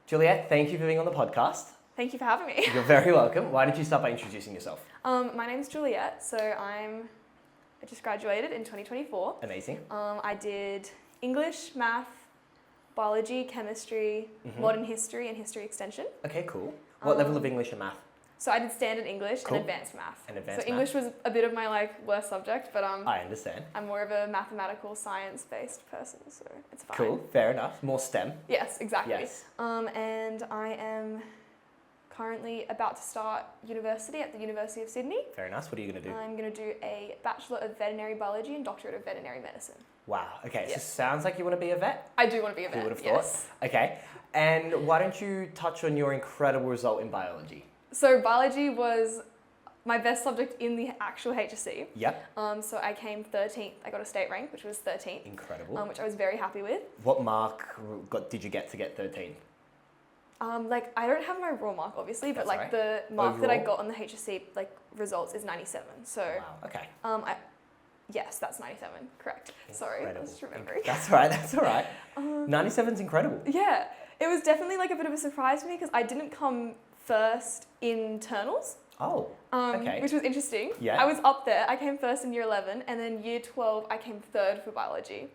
Juliet, thank you for being on the podcast. Thank you for having me. You're very welcome. Why don't you start by introducing yourself? My name's Juliet, so I just graduated in 2024. Amazing. I did English, math, biology, chemistry, modern history, and history extension. Okay, cool. What level of English and math? So I did standard English Cool. and advanced math. And English was a bit of my worst subject, but I understand. I'm more of a mathematical, science-based person, so it's fine. Cool, fair enough. More STEM. Yes, exactly. Yes. And I am currently about to start university at the University of Sydney. Very nice. What are you going to do? I'm going to do a Bachelor of Veterinary Biology and Doctorate of Veterinary Medicine. Wow. Okay, Yes. so sounds like you want to be a vet. I do want to be a vet. Who would have yes. thought? Okay. And why don't you touch on your incredible result in biology? So biology was my best subject in the actual HSC. Yep. So I came 13th. I got a state rank, which was 13th. Incredible. Which I was very happy with. What mark did you get to get 13? I don't have my raw mark obviously, but That's the mark that I Overall? got on the HSC results is 97. So Wow. Okay. yes, that's 97. Correct. Sorry, I was just remembering. That's all right. That's all right. 97's incredible. Yeah, it was definitely a bit of a surprise for me because I didn't come first in internals. Oh. Okay. Which was interesting. Yeah. I was up there. I came first in year 11, and then year 12 I came third for biology.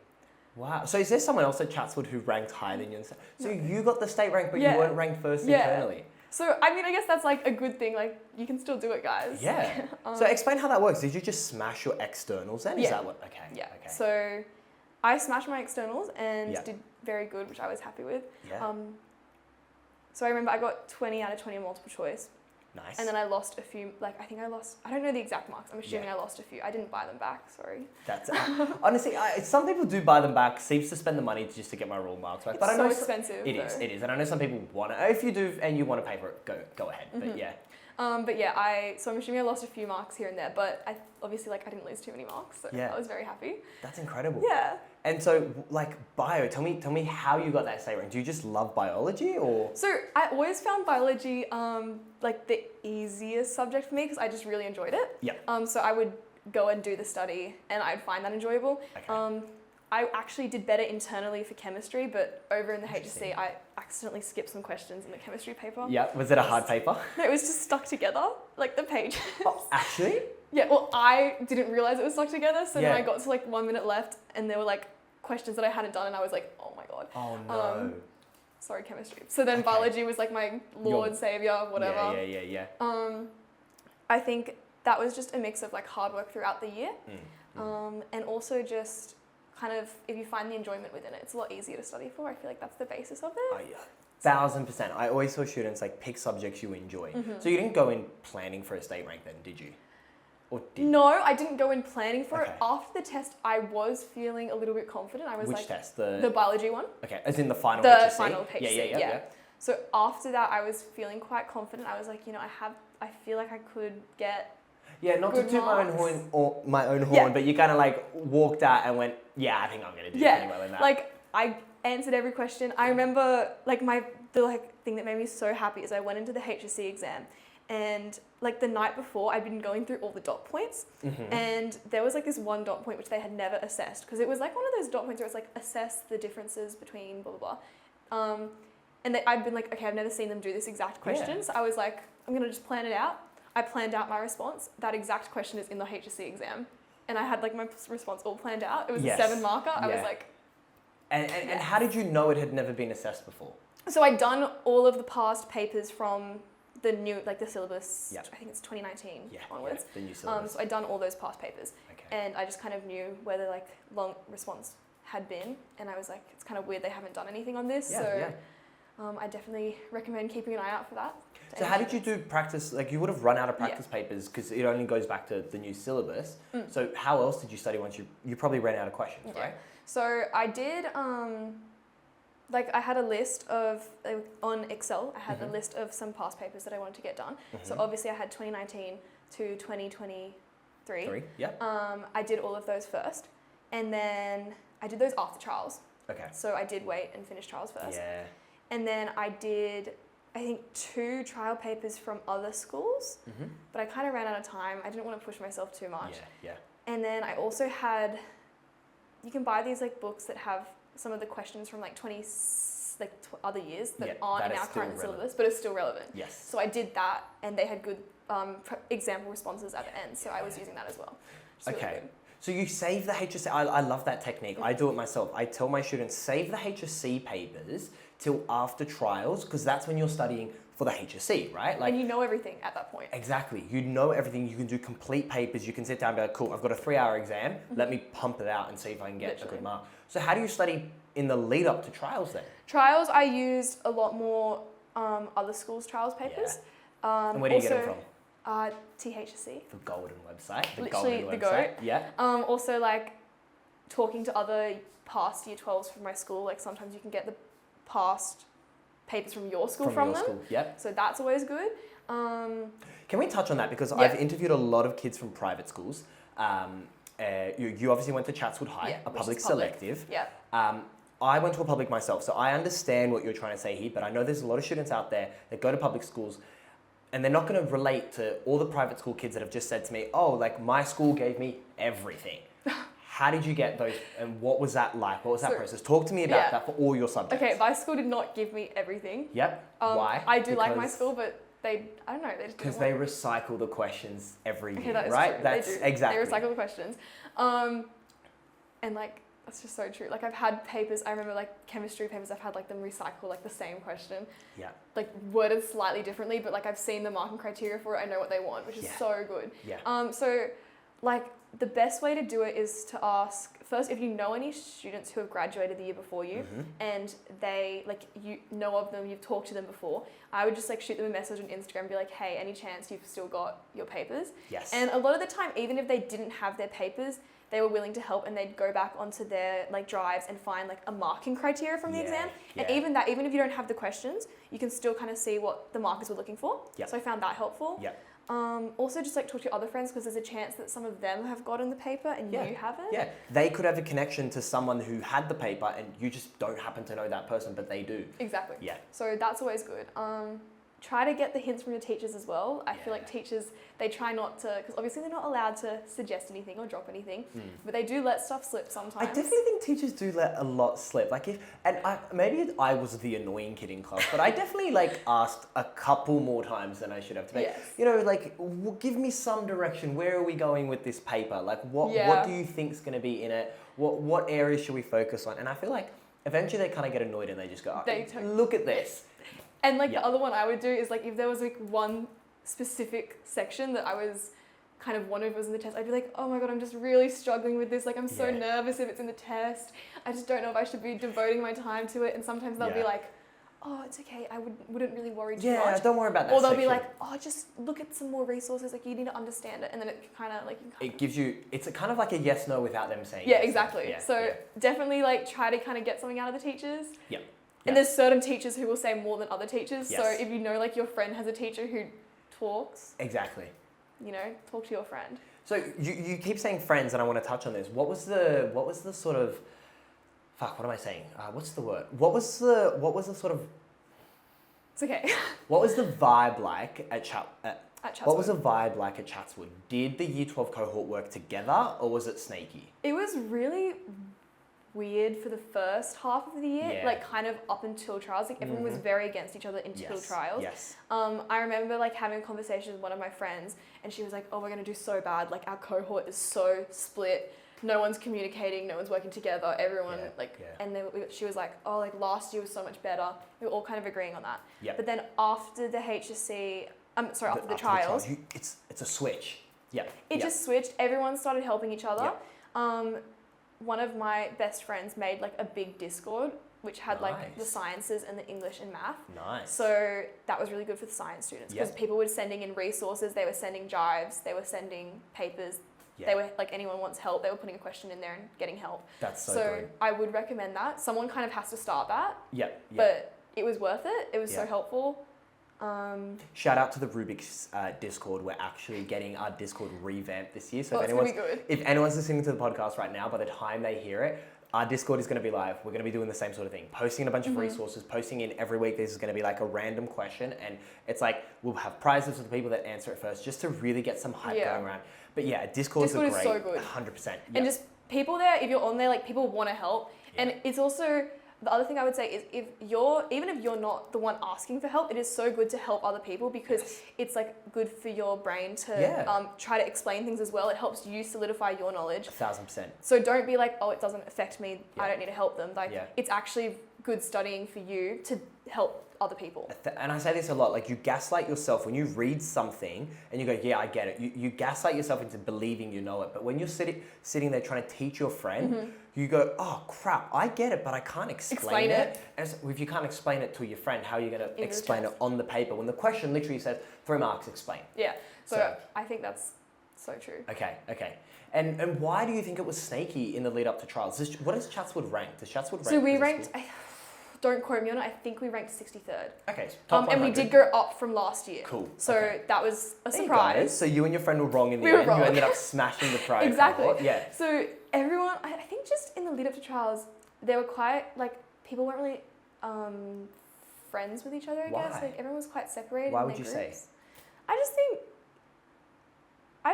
Wow. So is there someone else at Chatswood who ranked higher than you? So you got the state rank, but Yeah. you weren't ranked first Yeah. internally. So I mean, I guess that's a good thing. You can still do it, guys. Yeah. So explain how that works. Did you just smash your externals then? Is Yeah. that what? Okay. Yeah. Okay. So I smashed my externals and Yeah. did very good, which I was happy with. Yeah. So I remember I got 20 out of 20 multiple choice. Nice. And then I lost a few, I don't know the exact marks. I'm assuming Yeah. I lost a few. I didn't buy them back, sorry. That's honestly, some people do buy them back. Seems to spend the money just to get my raw marks back. It's But I so know expensive. It is, and I know some people want to. If you do and you want to pay for it, go ahead. But yeah. But yeah, so I'm assuming I lost a few marks here and there, but I obviously I didn't lose too many marks, so Yeah. I was very happy. That's incredible. Yeah. And so, bio, tell me how you got that state rank. Do you just love biology or? So I always found biology the easiest subject for me because I just really enjoyed it. Yeah. So I would go and do the study and I'd find that enjoyable. Okay. I actually did better internally for chemistry, but over in the HSC I accidentally skipped some questions in the chemistry paper. Yeah. Was it a hard paper? No, it was just stuck together, the pages. Oh, actually? Yeah, well, I didn't realise it was stuck together, so then Yeah. I got to 1 minute left and there were questions that I hadn't done and I was like, oh my god. Oh no. Sorry, chemistry. So then Okay. biology was my Lord, Saviour, whatever. Yeah. I think that was just a mix of hard work throughout the year. And also just if you find the enjoyment within it, it's a lot easier to study for. I feel that's the basis of it. Oh, yeah. 1000%. I always tell students pick subjects you enjoy. So you didn't go in planning for a state rank then, did you? Or did No, I didn't go in planning for Okay. it. After the test, I was feeling a little bit confident. I was Which test? the biology one. Okay, as in the final The HSC? final HSC, Yeah. So after that, I was feeling quite confident. I was I feel like I could get. Yeah, not to Good toot my own marks. horn, Yeah. but you kind of walked out and went, yeah, I think I'm going to do pretty well in that. I answered every question. I remember the thing that made me so happy is I went into the HSC exam and the night before I'd been going through all the dot points and there was this one dot point which they had never assessed because it was one of those dot points where it's assess the differences between blah blah blah. And I'd been okay, I've never seen them do this exact question. Yeah. So I was I'm going to just plan it out. I planned out my response. That exact question is in the HSC exam. And I had my response all planned out. It was Yes. a 7 marker. I was And how did you know it had never been assessed before? So I'd done all of the past papers from the new, the syllabus, Yep. I think it's 2019 Yeah, onwards. the new syllabus. So I'd done all those past papers. Okay. And I just knew where the long response had been. And I was it's kind of weird they haven't done anything on this. I definitely recommend keeping an eye out for that. So how did you do practice? You would have run out of practice papers because it only goes back to the new syllabus. So how else did you study once you probably ran out of questions, right? So I did, I had a list of, on Excel, I had a list of some past papers that I wanted to get done. So obviously I had 2019 to 2023. Yeah. I did all of those first. And then I did those after trials. Okay. So I did wait and finish trials first. Yeah. And then I did, I think, 2 trial papers from other schools, but I kind of ran out of time. I didn't want to push myself too much. Yeah. And then I also had, you can buy these books that have some of the questions from 20 like other years that Yeah, aren't that in is our still current relevant. syllabus, but it's still relevant. Yes. So I did that, and they had good example responses at the end, so I was using that as well. Which is really Okay. good. So you save the HSC. I love that technique. I do it myself. I tell my students, save the HSC papers till after trials, because that's when you're studying for the HSC, right? And you know everything at that point. Exactly. You know everything. You can do complete papers. You can sit down and be like, cool, I've got a 3-hour exam. Let me pump it out and see if I can get a Literally. good mark. So how do you study in the lead up to trials then? Trials, I used a lot more other schools' trials papers. And where do you get them from? THC. The Golden website. The Literally Golden the website. GOAT. Yeah. Also, like, talking to other past year 12s from my school, like sometimes you can get the past papers from your school from your them. school. Yep. So that's always good. Can we touch on that? Because Yeah. I've interviewed a lot of kids from private schools. You obviously went to Chatswood High, Yeah, a which public is public. selective. Yeah. I went to a public myself, so I understand what you're trying to say here, but I know there's a lot of students out there that go to public schools and they're not going to relate to all the private school kids that have just said to me, oh, like my school gave me everything. How did you get those and what was that like? What was that process? Talk to me about that for all your subjects. Okay, my school did not give me everything. Yep. Why? I do like my school, but I don't know, they just because didn't they recycle the questions every year, Okay, that is right? true. That's they do. exactly. They recycle the questions. And like, that's just so true. Like I've had papers, I remember like chemistry papers, I've had like them recycle like the same question. Yeah. Like worded slightly differently, but like I've seen the marking criteria for it, I know what they want, which is so good. Yeah. So like the best way to do it is to ask, first, if you know any students who have graduated the year before you and they, like you know of them, you've talked to them before, I would just like shoot them a message on Instagram and be like, hey, any chance you've still got your papers? Yes. And a lot of the time, even if they didn't have their papers, they were willing to help and they'd go back onto their like drives and find like a marking criteria from the exam. And even if you don't have the questions, you can still kind of see what the markers were looking for. Yep. So I found that helpful. Yep. Also just like talk to your other friends because there's a chance that some of them have gotten the paper and you haven't. Yeah, they could have a connection to someone who had the paper and you just don't happen to know that person, but they do. Exactly. Yeah. So that's always good. Try to get the hints from your teachers as well. I feel like teachers, they try not to, because obviously they're not allowed to suggest anything or drop anything, but they do let stuff slip sometimes. I definitely think teachers do let a lot slip. Like maybe I was the annoying kid in class, but I definitely like asked a couple more times than I should have to make. Yes. You know, like give me some direction. Where are we going with this paper? Like what do you think's going to be in it? What areas should we focus on? And I feel like eventually they kind of get annoyed and they just go, look at this. And like the other one I would do is like if there was like one specific section that I was kind of wondering if it was in the test, I'd be like, oh my God, I'm just really struggling with this. Like I'm so nervous if it's in the test. I just don't know if I should be devoting my time to it. And sometimes they'll be like, oh, it's okay. I wouldn't really worry too much. Yeah, don't worry about that. Or they'll be like, oh, just look at some more resources. Like you need to understand it. And then it kind of like... It gives you, it's a kind of like a yes, no without them saying Yeah, yes, exactly. Yeah, so definitely like try to kind of get something out of the teachers. Yeah. And there's certain teachers who will say more than other teachers. Yes. So if you know like your friend has a teacher who talks, Exactly. you know, talk to your friend. So you keep saying friends, and I want to touch on this. What was the sort of, fuck, what am I saying? What's the word? What was the sort of, It's okay. what was the vibe like at Chatswood? What was the Chatswood. vibe like at Chatswood? Did the Year 12 cohort work together, or was it snaky? It was really weird for the first half of the year, Yeah. like kind of up until trials. Like everyone was very against each other until trials. Yes. I remember like having a conversation with one of my friends and she was like, oh, we're going to do so bad. Like our cohort is so split. No one's communicating. No one's working together. Everyone and then she was like, oh, like last year was so much better. We were all kind of agreeing on that. Yep. But then after the HSC, after the trials, it's a switch. Yeah. it just switched. Everyone started helping each other. Yep. One of my best friends made like a big Discord which had like the Nice. sciences and the English and math. Nice. So that was really good for the science students because Yep. people were sending in resources, they were sending drives, they were sending papers. They were like, anyone wants help, they were putting a question in there and getting help. That's so good. I would recommend that. Someone kind of has to start that, Yep. but it was worth it. It was so Yep. helpful. Shout out to the Rubik's Discord. We're actually getting our Discord revamped this year. So Well, it's gonna be good. if anyone's listening to the podcast right now, by the time they hear it, our Discord is going to be live. We're going to be doing the same sort of thing, posting a bunch of resources, posting in every week. This is going to be like a random question, and it's like we'll have prizes for the people that answer it first, just to really get some hype going around. But yeah, Discord is so good. 100%. And just people there, if you're on there, like people want to help. Yeah. And it's also, the other thing I would say is even if you're not the one asking for help, it is so good to help other people because it's like good for your brain to try to explain things as well. It helps you solidify your knowledge. 1,000%. So don't be like, oh, it doesn't affect me. I don't need to help them. Like it's actually good studying for you to help other people. And I say this a lot, like you gaslight yourself when you read something and you go, yeah, I get it. You gaslight yourself into believing you know it. But when you're sitting there trying to teach your friend, you go, oh crap, I get it, but I can't explain it. And so if you can't explain it to your friend, how are you going to explain it on the paper when the question literally says 3 marks, explain? Yeah, so I think that's so true. Okay. And why do you think it was snaky in the lead up to trials? What does Chatswood rank? Does Chatswood rank? So we ranked, don't quote me on it, I think we ranked 63rd. Okay, so top 100. And we did go up from last year. Cool. So that was a surprise. So you and your friend were wrong in the end. You ended up smashing the prior Exactly. cohort. Yeah. So everyone, I think just in the lead up to trials, they were quite, like, people weren't really friends with each other, I guess. Like, everyone was quite separated. Why would you say? I just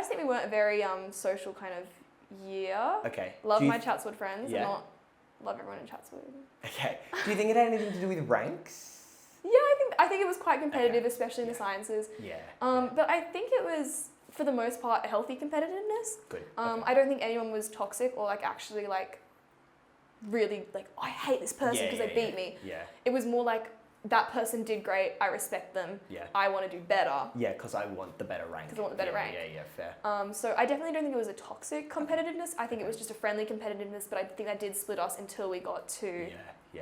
think we weren't a very social kind of year. Okay. Love my Chatswood friends, not love everyone in Chatswood. Okay. Do you think it had anything to do with ranks? Yeah, I think it was quite competitive, especially in the sciences. Yeah. But I think it was, for the most part, a healthy competitiveness. Good. I don't think anyone was toxic or like actually like really like, oh, I hate this person because they beat me. Yeah. It was more like, that person did great, I respect them, I want to do better. Yeah, because I want the better rank. Because I want the better rank. Yeah, fair. So I definitely don't think it was a toxic competitiveness. I think it was just a friendly competitiveness, but I think that did split us until we got to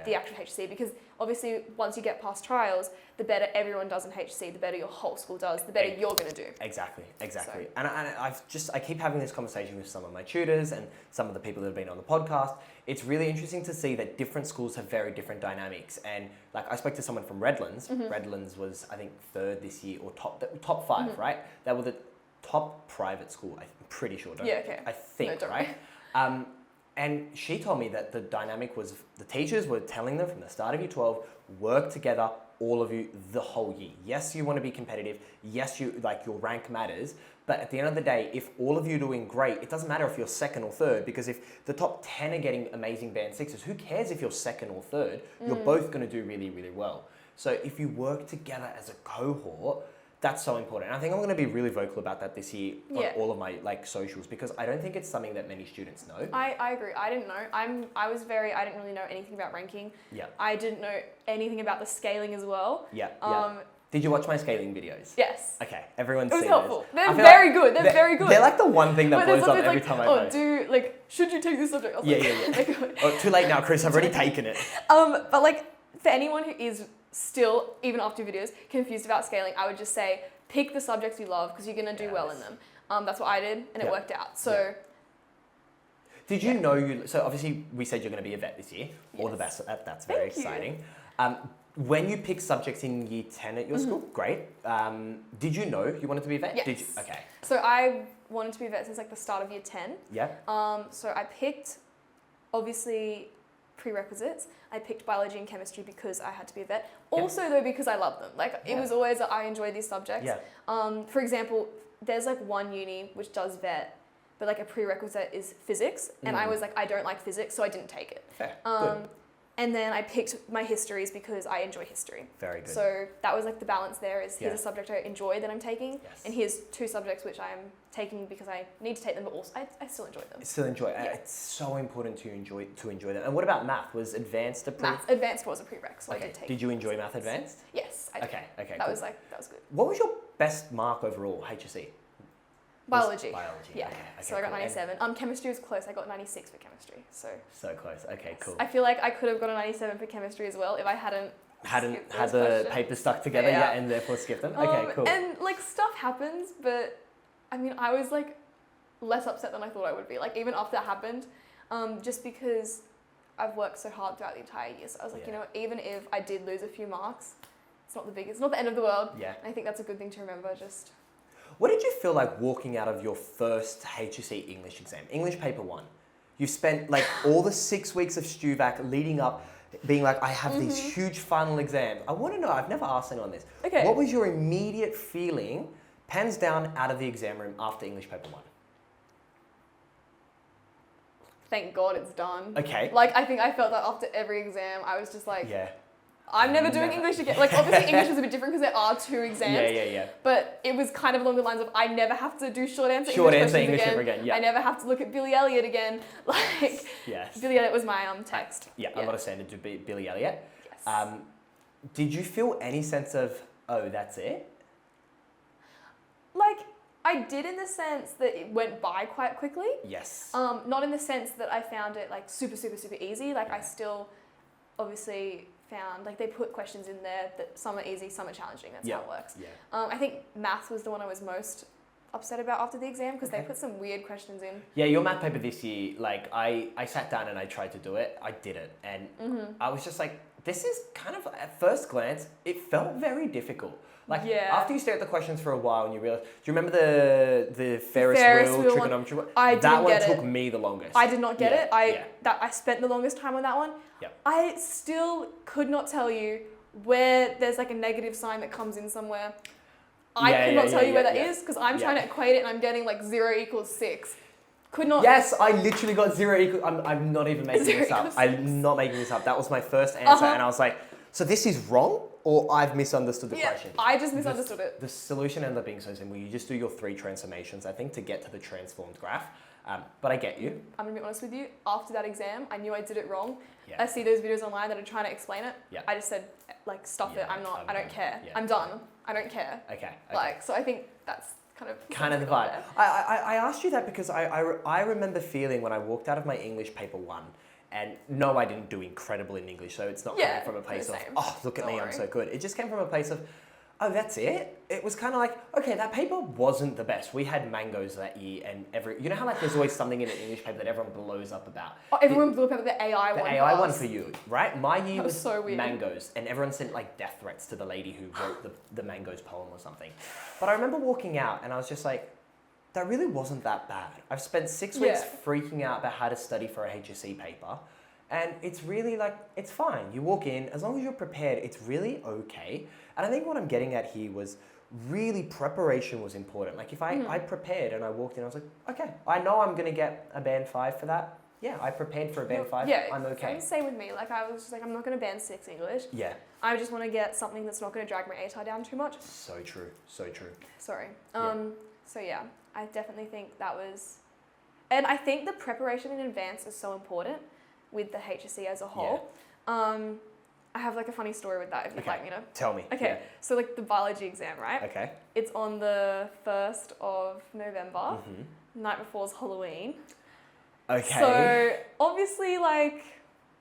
the actual HSC, because obviously once you get past trials, the better everyone does in HSC, the better your whole school does, the better you're going to do. Exactly. So. And I keep having this conversation with some of my tutors and some of the people that have been on the podcast. It's really interesting to see that different schools have very different dynamics. And like I spoke to someone from Redlands. Redlands was, I think, 3rd this year or top 5, right? They were the top private school, I'm pretty sure. I think, right? And she told me that the dynamic was the teachers were telling them from the start of year 12, work together, all of you, the whole year. Yes, you want to be competitive. Yes, you like your rank matters. But at the end of the day, if all of you are doing great, it doesn't matter if you're 2nd or 3rd, because if the top 10 are getting amazing band 6s, who cares if you're 2nd or 3rd? You're both going to do really, really well. So if you work together as a cohort, that's so important. And I think I'm going to be really vocal about that this year on all of my like socials, because I don't think it's something that many students know. I agree. I didn't know. I didn't really know anything about ranking. Yeah. I didn't know anything about the scaling as well. Yeah. Did you watch my scaling videos? Yes. Okay, everyone's seen it. It was helpful. They're very good. They're very good. They're like the one thing that blows up every time I post. Should you take this subject? Oh, too late now, Chris. I've already taken it. But like, for anyone who is still, even after videos, confused about scaling, I would just say, pick the subjects you love because you're going to do well in them. That's what I did, and it worked out. So. Did you know so obviously we said you're going to be a vet this year. Yes. All the best. That's very exciting. When you pick subjects in year 10 at your school, great. Did you know you wanted to be a vet? Yes. Did you? Okay. So I wanted to be a vet since like the start of year 10. Yeah. So I picked, obviously, prerequisites. I picked biology and chemistry because I had to be a vet. Also though, because I love them. Like it was always, I enjoy these subjects. Yeah. For example, there's like one uni which does vet, but like a prerequisite is physics. And I was like, I don't like physics, so I didn't take it. Fair. Good. And then I picked my histories because I enjoy history. Very good. So that was like the balance there is here's a subject I enjoy that I'm taking, and here's 2 subjects which I'm taking because I need to take them, but also I still enjoy them. Still enjoy it. It's so important to enjoy them. And what about math? Was advanced a Math advanced was a prereq, so I did take. Did you enjoy math advanced? Yes, I did. Okay. That was good. What was your best mark overall, HSC? Biology. Yeah. Okay, so I got 97. Chemistry was close. I got 96 for chemistry. So close. Okay, cool. I feel like I could have got a 97 for chemistry as well if I hadn't had the papers stuck together, and therefore skipped them. Okay, cool. And like stuff happens, but I mean, I was like less upset than I thought I would be. Like even after that happened, just because I've worked so hard throughout the entire year. So I was like, you know, even if I did lose a few marks, it's not the biggest, not the end of the world. Yeah. And I think that's a good thing to remember. Just. What did you feel like walking out of your first HSC English exam, English paper 1? You spent like all the 6 weeks of STUVAC leading up, being like, I have these huge final exams. I want to know, I've never asked anyone this. Okay. What was your immediate feeling, hands down, out of the exam room after English paper 1? thank God it's done. Okay. Like, I think I felt that after every exam. I was just like, Yeah. I'm never doing Never. English again. Like, obviously English was a bit different because there are 2 exams. Yeah. But it was kind of along the lines of, I never have to do short answer Short English answer English questions ever again, yeah. I never have to look at Billy Elliot again. Like, Yes. Billy Elliot was my text. Yeah, a lot of standard to be Billy Elliot. Yes. Did you feel any sense of, oh, that's it? Like, I did in the sense that it went by quite quickly. Yes. Not in the sense that I found it like super easy. Like, I still obviously found, like, they put questions in there that some are easy, some are challenging. That's how it works. Yeah. I think maths was the one I was most upset about after the exam because Okay. they put some weird questions in. Yeah, your math paper this year, like, I sat down and I tried to do it. I did it. And I was just like, this is kind of, at first glance, it felt very difficult. Like, after you stare at the questions for a while and you realize, do you remember the Ferris wheel trigonometry one? I didn't that one get it. took me the longest. I did not get it. Yeah. I spent the longest time on that one. Yep. I still could not tell you where there's like a negative sign that comes in somewhere. I could not tell you where that is because I'm trying to equate it and I'm getting like 0 = 6. Could not. Yes, I literally got 0 equal. I'm not even making this up. I'm not making this up. That was my first answer, and I was like, so this is wrong, or I've misunderstood the question? I just misunderstood it. The solution ended up being so simple. You just do your 3 transformations, I think, to get to the transformed graph. But I get you. I'm gonna be honest with you. After that exam, I knew I did it wrong. Yeah. I see those videos online that are trying to explain it. Yeah. I just said, like, stuff it. I don't care. Yeah. I'm done. I don't care. Okay. Like, so I think that's kind of the vibe. I asked you that because I remember feeling when I walked out of my English paper 1, and no, I didn't do incredible in English, so it's not coming from a place of, oh, look at me, I'm so good. It just came from a place of, oh, that's it? It was kind of like, okay, that paper wasn't the best. We had mangoes that year, and you know how like there's always something in an English paper that everyone blows up about? Oh, everyone blew up about the AI one. The AI one for you, right? My year was so weird. mangoes, and everyone sent like death threats to the lady who wrote the mangoes poem or something. But I remember walking out, and I was just like, that really wasn't that bad. I've spent 6 weeks freaking out about how to study for a HSC paper. And it's really like, it's fine. You walk in, as long as you're prepared, it's really okay. And I think what I'm getting at here was really preparation was important. Like if I prepared and I walked in, I was like, okay, I know I'm going to get a band 5 for that. Yeah, I prepared for a band 5. Yeah, I'm okay. Same with me. Like I was just like, I'm not going to band 6 English. Yeah. I just want to get something that's not going to drag my ATAR down too much. So true. So true. Sorry. So yeah, I definitely think that was, and I think the preparation in advance is so important with the HSC as a whole. Yeah. I have like a funny story with that if you'd like me to. Tell me. Okay, so like the biology exam, right? Okay. It's on the 1st of November, night before's Halloween. Okay. So obviously like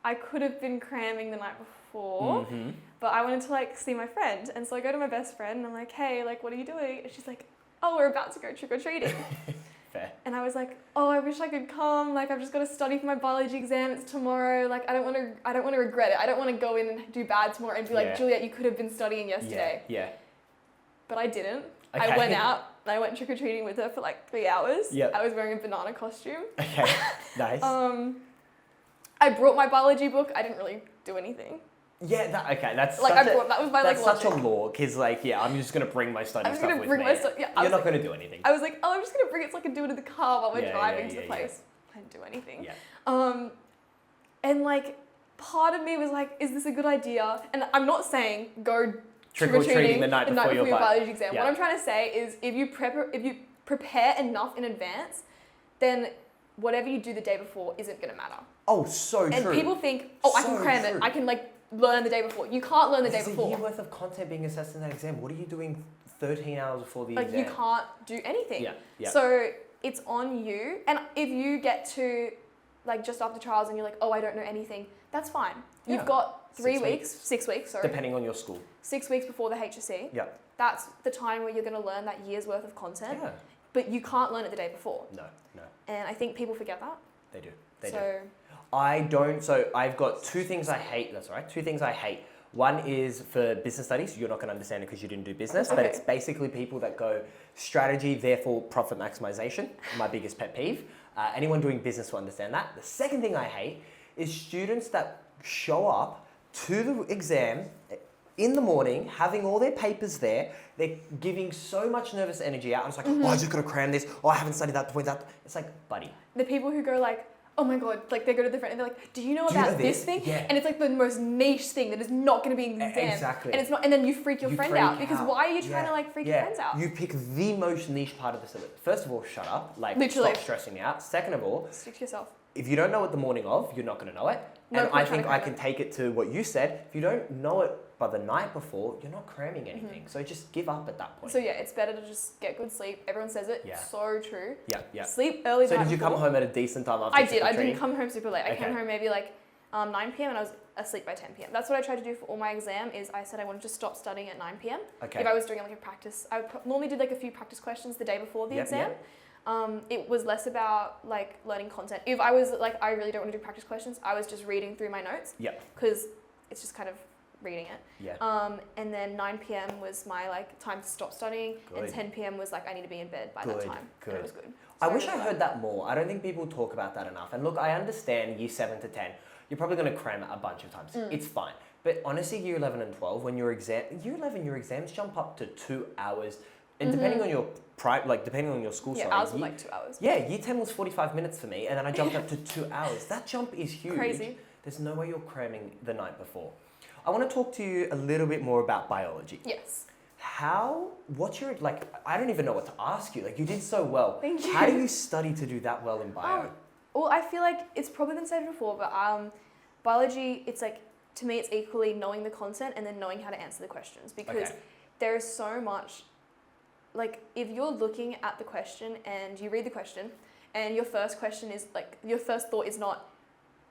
I could have been cramming the night before, but I wanted to like see my friend. And so I go to my best friend and I'm like, hey, like what are you doing? And she's like, oh, we're about to go trick-or-treating. Fair. And I was like, oh, I wish I could come. Like, I've just got to study for my biology exam. It's tomorrow. Like, I don't want to regret it. I don't want to go in and do bad tomorrow and be like, Juliet, you could have been studying yesterday. Yeah. But I didn't. Okay. I went out and I went trick-or-treating with her for like 3 hours. Yep. I was wearing a banana costume. Okay. Nice. I brought my biology book. I didn't really do anything. Yeah, that's like such that was my that's like such a law, because like, yeah, I'm just going to bring my study stuff with me. You're not going to do anything. I was like, oh, I'm just going to bring it so I can do it in the car while we're driving to the place. I didn't do anything. Yeah. And like, part of me was like, is this a good idea? And I'm not saying go trick-or-treating the night before your biology exam. What I'm trying to say is if you prepare enough in advance, then whatever you do the day before isn't going to matter. Oh, so true. And people think, oh, I can cram it. I can like learn the day before. You can't learn the day before. There's a year worth of content being assessed in that exam. What are you doing 13 hours before the exam? You can't do anything. Yeah. So it's on you. And if you get to like just after trials and you're like, oh, I don't know anything, that's fine. You've got 6 weeks, sorry. Depending on your school. 6 weeks before the HSC. Yeah. That's the time where you're going to learn that year's worth of content. Yeah. But you can't learn it the day before. No. And I think people forget that. They do. So I don't. So I've got 2 things I hate. That's right. 2 things I hate. One is for business studies. You're not going to understand it because you didn't do business, but it's basically people that go strategy, therefore profit maximization. My biggest pet peeve. Anyone doing business will understand that. The second thing I hate is students that show up to the exam in the morning, having all their papers there. They're giving so much nervous energy out. And it's like, oh, I just got to cram this. Oh, I haven't studied that point. It's like, buddy. The people who go like, oh my God, like they go to the friend and they're like, do you know Do you about know this this? thing? Yeah. And it's like the most niche thing that is not going to be in the exam. Exactly. And it's not, and then you freak your You friend freak out because out. why are you trying to like freak your friends out? You pick the most niche part of the syllabus. First of all, shut up. Like, Literally. stop stressing me out. Second of all, Stick to yourself. if you don't know it the morning of, you're not going to know it. No And point I trying think to I cram can take it to what you said. If you don't know it by the night before, you're not cramming anything. So just give up at that point. So yeah, it's better to just get good sleep. Everyone says it. Yeah. So true. Yeah. Sleep early. So the did night you come before. home at a decent time after I did. I training? didn't come home super late. I Okay. came home maybe like 9 p.m. and I was asleep by 10 p.m. That's what I tried to do for all my exam. Is I said I wanted to stop studying at 9 p.m. Okay. If I was doing like a practice, I would normally do like a few practice questions the day before the Yep, exam. yep. It was less about like learning content. If I was like, I really don't want to do practice questions, I was just reading through my notes. Yep. Because it's just kind of reading it. Yeah. And then 9 p.m. was my like time to stop studying, Good. and 10 p.m. was like I need to be in bed by that Good, time. good. And it was good. I So wish I really heard that more. I don't think people talk about that enough. And look, I understand year 7 to 10, you're probably going to cram it a bunch of times. It's fine. But honestly, year 11 and 12, when your exams jump up to 2 hours, and depending on your depending on your school, Yeah, ours were like 2 hours. Yeah, year 10 was 45 minutes for me, and then I jumped up to 2 hours. That jump is huge. Crazy. There's no way you're cramming the night before. I want to talk to you a little bit more about biology. Yes. What's your, like, I don't even know what to ask you. Like, you did so well. Thank you. How do you study to do that well in bio? Well, I feel like it's probably been said before, but biology, it's like, to me, it's equally knowing the content and then knowing how to answer the questions, because Okay. there is so much, like, if you're looking at the question and you read the question and your first question is, like, your first thought is not,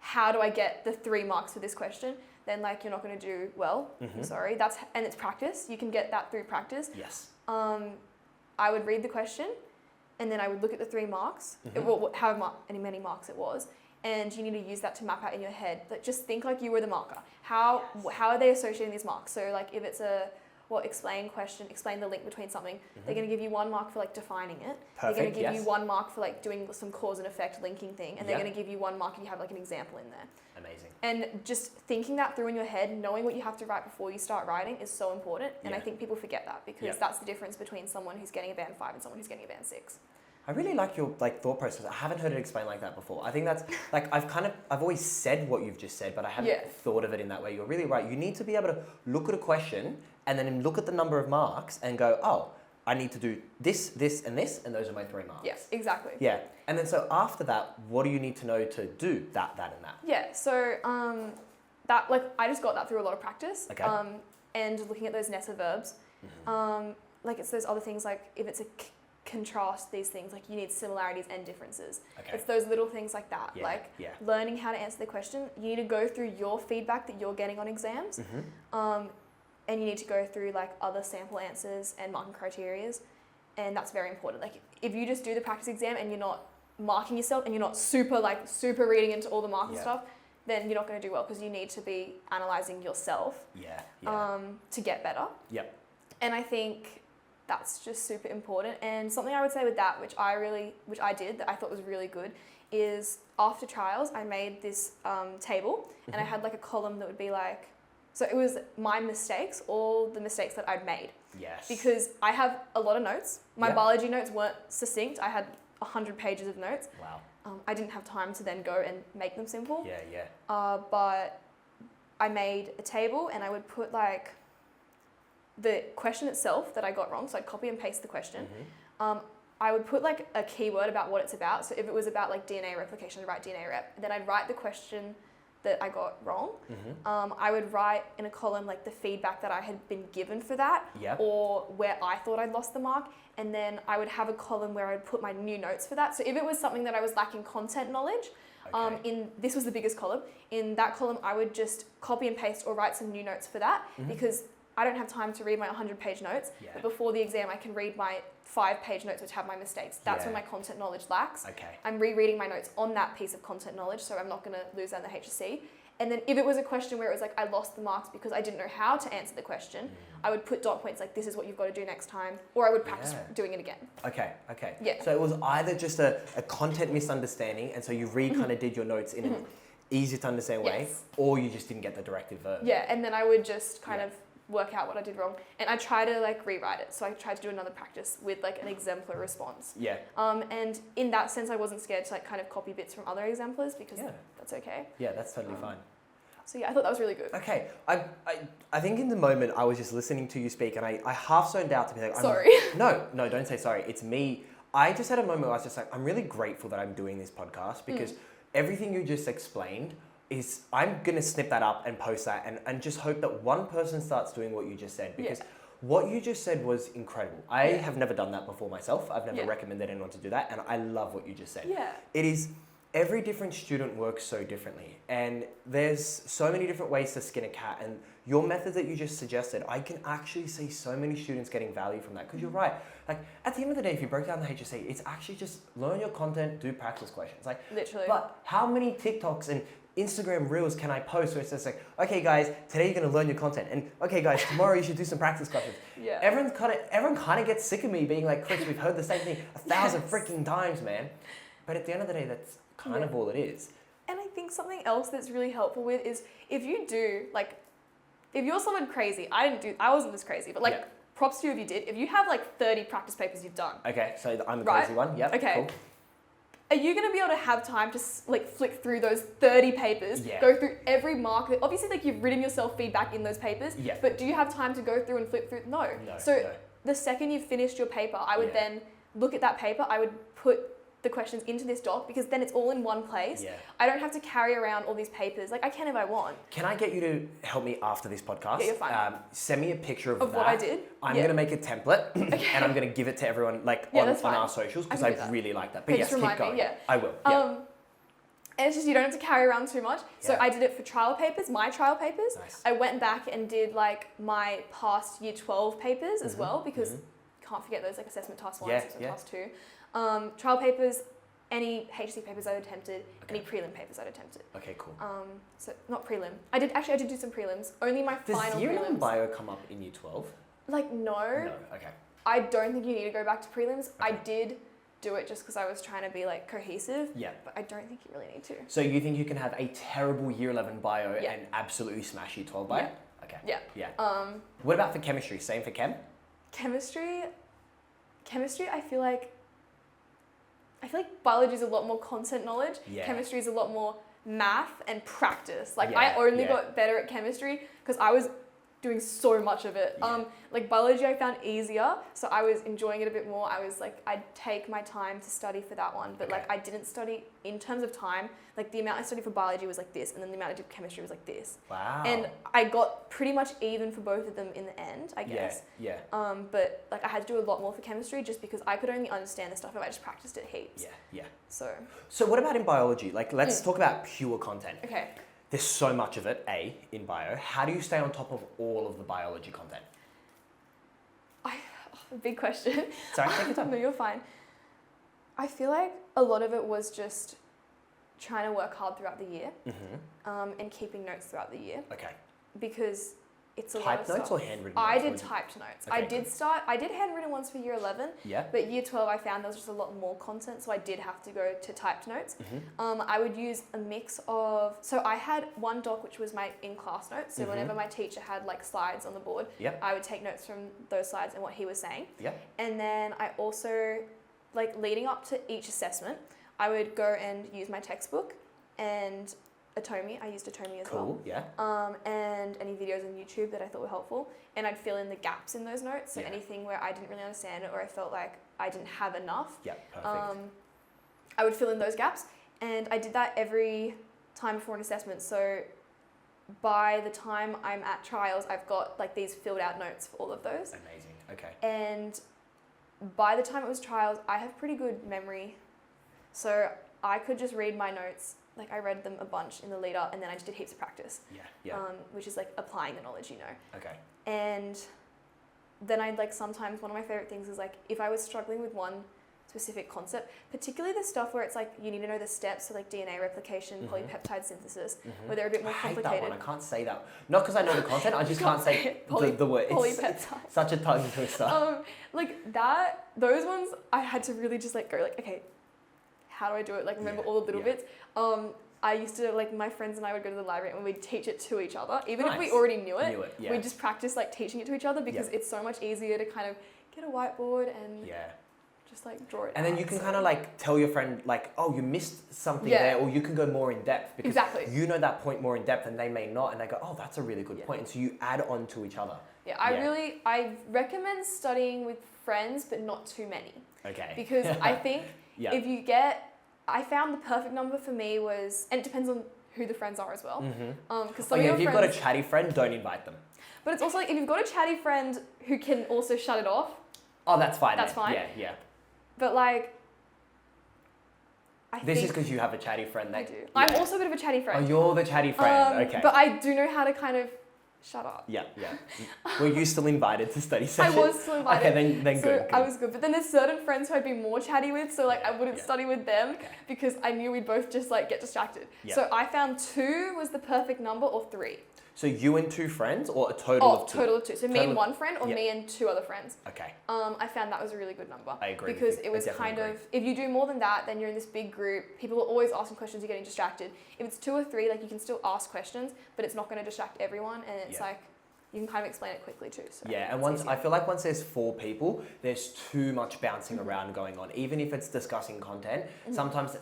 how do I get the 3 marks for this question? Then, like, you're not going to do well. I'm sorry. And it's practice. You can get that through practice. Yes. I would read the question, and then I would look at the 3 marks, however many marks it was, and you need to use that to map out in your head. But just think like you were the marker. How are they associating these marks? So, like, if it's a explain question, explain the link between something, they're going to give you 1 mark for like defining it. Perfect, they're going to give yes. you 1 mark for like doing some cause and effect linking thing, and they're Yep. going to give you 1 mark if you have like an example in there. Amazing. And just thinking that through in your head, knowing what you have to write before you start writing is so important. And I Yeah. think people forget that, because Yep. that's the difference between someone who's getting a band 5 and someone who's getting a band 6. I really like your thought process. I haven't heard it explained like that before. I think that's like I've always said what you've just said, but I haven't Yeah. thought of it in that way. You're really right. You need to be able to look at a question and then look at the number of marks and go, oh, I need to do this, this, and this, and those are my 3 marks. Yes, exactly. Yeah. And then so after that, what do you need to know to do that, and that? Yeah, so that, like, I just got that through a lot of practice. Okay. And looking at those nested verbs. Like, it's those other things, like if it's a contrast, these things, like you need similarities and differences. Okay. It's those little things like that. Yeah, Like yeah. learning how to answer the question. You need to go through your feedback that you're getting on exams. And you need to go through like other sample answers and marking criterias. And that's very important. Like, if you just do the practice exam and you're not marking yourself and you're not super reading into all the mark and Yeah. stuff, then you're not going to do well, because you need to be analysing yourself Yeah. to get better. Yep. And I think that's just super important. And something I would say with that, which I did, that I thought was really good, is after trials, I made this table, and I had like a column that would be like, so it was my mistakes, all the mistakes that I'd made. Yes. Because I have a lot of notes. My Yeah. biology notes weren't succinct. I had 100 pages of notes. Wow. I didn't have time to then go and make them simple. Yeah. But I made a table, and I would put like the question itself that I got wrong. So I'd copy and paste the question. I would put like a keyword about what it's about. So if it was about like DNA replication, I'd write DNA rep. Then I'd write the question that I got wrong. I would write in a column like the feedback that I had been given for that, Yep. or where I thought I'd lost the mark. And then I would have a column where I'd put my new notes for that. So if it was something that I was lacking content knowledge, Okay. this was the biggest column. In that column, I would just copy and paste or write some new notes for that, because I don't have time to read my 100-page notes. Yeah. But before the exam, I can read my 5-page notes, which have my mistakes. That's when Yeah. my content knowledge lacks. Okay. I'm rereading my notes on that piece of content knowledge, so I'm not going to lose that in the HSC. And then if it was a question where it was like I lost the marks because I didn't know how to answer the question, I would put dot points like, this is what you've got to do next time, or I would practice Yeah. doing it again. Okay. Yeah. So it was either just a content misunderstanding, and so you kind of did your notes in an easier to understand way, Yes. or you just didn't get the directive verb. Yeah, and then I would just kind Yeah. of work out what I did wrong, and I try to like rewrite it. So I tried to do another practice with like an exemplar response. Yeah. And in that sense, I wasn't scared to like kind of copy bits from other exemplars because that's okay. Yeah, that's totally fine. So yeah, I thought that was really good. Okay, I think in the moment I was just listening to you speak and I half zoned out to be like, Sorry. No, don't say sorry. It's me. I just had a moment where I was just like, I'm really grateful that I'm doing this podcast because everything you just explained is, I'm going to snip that up and post that and just hope that one person starts doing what you just said because what you just said was incredible. I have never done that before myself. I've never recommended anyone to do that and I love what you just said. Yeah. It is... Every different student works so differently and there's so many different ways to skin a cat, and your method that you just suggested, I can actually see so many students getting value from that because you're right. Like at the end of the day, if you break down the HSC, it's actually just learn your content, do practice questions. Like literally. But how many TikToks and Instagram reels can I post where it's just like, okay guys, today you're gonna learn your content, and okay guys, tomorrow you should do some practice questions. Yeah. Everyone kind of gets sick of me being like, Chris, we've heard the same thing 1,000 freaking times, man. But at the end of the day, that's kind of all it is. And I think something else that's really helpful with is if you do, like, if you're someone crazy, I wasn't this crazy, but like, props to you if you did. If you have like 30 practice papers you've done. Okay, so I'm the crazy one, yep, okay. Cool. Are you going to be able to have time to like flick through those 30 papers, go through every marker? Obviously, like you've written yourself feedback in those papers, but do you have time to go through and flip through? No. So the second you've finished your paper, I would then look at that paper, I would put the questions into this doc because then it's all in one place. I don't have to carry around all these papers. Like I can if I want. Can I get you to help me after this podcast? Yeah, you're fine. Send me a picture of that. what I did. I'm going to make a template and I'm going to give it to everyone like on our socials because I really like that. But yes, keep going. I will. And it's just you don't have to carry around too much. So I did it for trial papers, my trial papers. Nice. I went back and did like my past year 12 papers as well because can't forget those like assessment task 1, assessment task 2. Trial papers, any HSC papers I'd attempted, any prelim papers I'd attempted. Okay, cool. So not prelim. I did do some prelims. Only my final prelims. Does year 11 bio come up in year 12? Like no. No, okay. I don't think you need to go back to prelims. I did do it just because I was trying to be like cohesive. Yeah. But I don't think you really need to. So you think you can have a terrible year 11 bio and absolutely smash year 12 bio? Yeah. Okay. Yeah. What about for chemistry? Same for chem? Chemistry, I feel like biology is a lot more content knowledge. Chemistry is a lot more math and practice. Like I only got better at chemistry because I was doing so much of it. Like biology I found easier, so I was enjoying it a bit more. I was like, I'd take my time to study for that one, but like I didn't study in terms of time. Like the amount I studied for biology was like this, and then the amount I did for chemistry was like this. Wow. And I got pretty much even for both of them in the end, I guess. Yeah. But like I had to do a lot more for chemistry just because I could only understand the stuff if I just practiced it heaps. Yeah. So what about in biology? Like let's talk about pure content. Okay. There's so much of it, in bio. How do you stay on top of all of the biology content? Big question. Sorry, take your time. No, you're fine. I feel like a lot of it was just trying to work hard throughout the year and keeping notes throughout the year. Okay. Because it's a lot of Typed stuff. notes or handwritten I notes? did typed notes. Okay, I did handwritten ones for year 11. Yeah. But year 12 I found there was just a lot more content, so I did have to go to typed notes. I would use a mix of, so I had one doc which was my in-class notes, so whenever my teacher had like slides on the board, I would take notes from those slides and what he was saying. And then I also, like leading up to each assessment, I would go and use my textbook and Atomi. I used Atomi as well. Cool, yeah. And any videos on YouTube that I thought were helpful. And I'd fill in the gaps in those notes. So anything where I didn't really understand it or I felt like I didn't have enough. Yeah, perfect. I would fill in those gaps. And I did that every time before an assessment. So by the time I'm at trials, I've got like these filled out notes for all of those. Amazing, okay. And by the time it was trials, I have pretty good memory. So I could just read my notes. Like I read them a bunch in the lead up and then I just did heaps of practice. Which is like applying the knowledge, you know. Okay. And then I'd like sometimes, one of my favorite things is like if I was struggling with one specific concept, particularly the stuff where it's like you need to know the steps, so like DNA replication, polypeptide synthesis, where they're a bit more complicated. I hate that one, I can't say that. Not because I know the content, I just can't say the word. It's such a tongue twister. Like that, those ones I had to really just like go like, okay, how do I do it? Like remember all the little bits. I used to, like, my friends and I would go to the library and we'd teach it to each other. Even if we Nice. already knew it, yeah. we'd just practice, like, teaching it to each other because it's so much easier to kind of get a whiteboard and just, like, draw it And out. then you can kind of, like, tell your friend, like, oh, you missed something there, or you can go more in depth because you know that point more in depth and they may not, and they go, oh, that's a really good point. And so you add on to each other. Yeah, I recommend studying with friends, but not too many. Okay. Because I think if you get, I found the perfect number for me was, and it depends on who the friends are as well. Because some of your if you've friends, got a chatty friend, don't invite them. but it's also like if you've got a chatty friend who can also shut it off. Oh, that's fine. That's fine. Yeah. But like, This is because you have a chatty friend. I do. I'm also a bit of a chatty friend. Oh, you're the chatty friend. Okay. But I do know how to kind of shut up. Yeah. Were you still invited to study sessions? I was still invited. Okay, then so good. I was good. But then there's certain friends who I'd be more chatty with, so like I wouldn't study with them because I knew we'd both just like get distracted. Yeah. So I found 2 was the perfect number, or 3. So you and 2 friends, or a total of 2? Total of 2. So me and 1 friend, or me and 2 other friends. Okay. I found that was a really good number. I agree. Because it was kind of, if you do more than that, then you're in this big group. People are always asking questions, you're getting distracted. If it's 2 or 3, like you can still ask questions, but it's not going to distract everyone, and it's like, you can kind of explain it quickly too. So and I feel like once there's 4 people, there's too much bouncing around going on. Even if it's discussing content, sometimes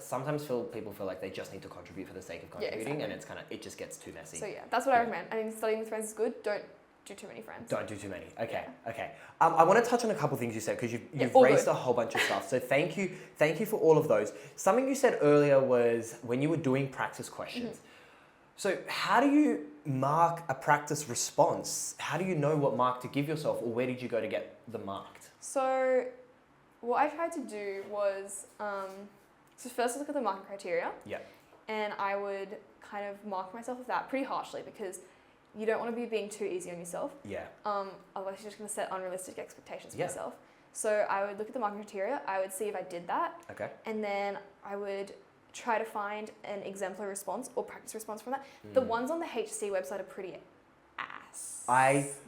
people feel like they just need to contribute for the sake of contributing, and it just gets too messy. So that's what I recommend. I mean, studying with friends is good. Don't do too many friends. Don't do too many. Okay. I want to touch on a couple things you said because you've raised a whole bunch of stuff. So thank you for all of those. Something you said earlier was when you were doing practice questions. So how do you mark a practice response? How do you know what mark to give yourself, or where did you go to get them marked? So what I tried to do was, so first look at the marking criteria. Yeah. And I would kind of mark myself with that pretty harshly because you don't want to be being too easy on yourself. Yeah. Otherwise you're just going to set unrealistic expectations for yourself. So I would look at the marking criteria. I would see if I did that. Okay. And then I would try to find an exemplary response or practice response from that. The ones on the HSC website are pretty ass.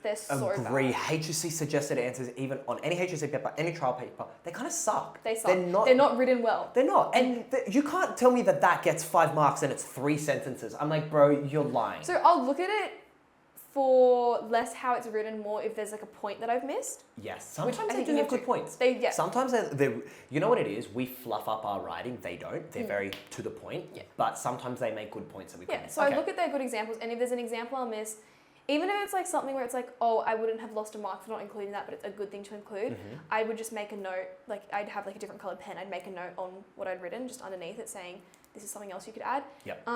They're so agree. bad. HSC suggested answers, even on any HSC paper, any trial paper, they kind of suck. They suck. They're not written well. They're not. And you can't tell me that gets 5 marks and it's 3 sentences. I'm like, bro, you're lying. So I'll look at it for less how it's written, more if there's like a point that I've missed. Yes, sometimes they do have good points. Sometimes they're, you know what it is? We fluff up our writing. They don't. They're very to the point. Yeah. But sometimes they make good points that we can miss. So I look at their good examples, and if there's an example I'll miss, even if it's like something where it's like, oh, I wouldn't have lost a mark for not including that, but it's a good thing to include, I would just make a note, like I'd have like a different colored pen. I'd make a note on what I'd written just underneath it saying, this is something else you could add. Yep.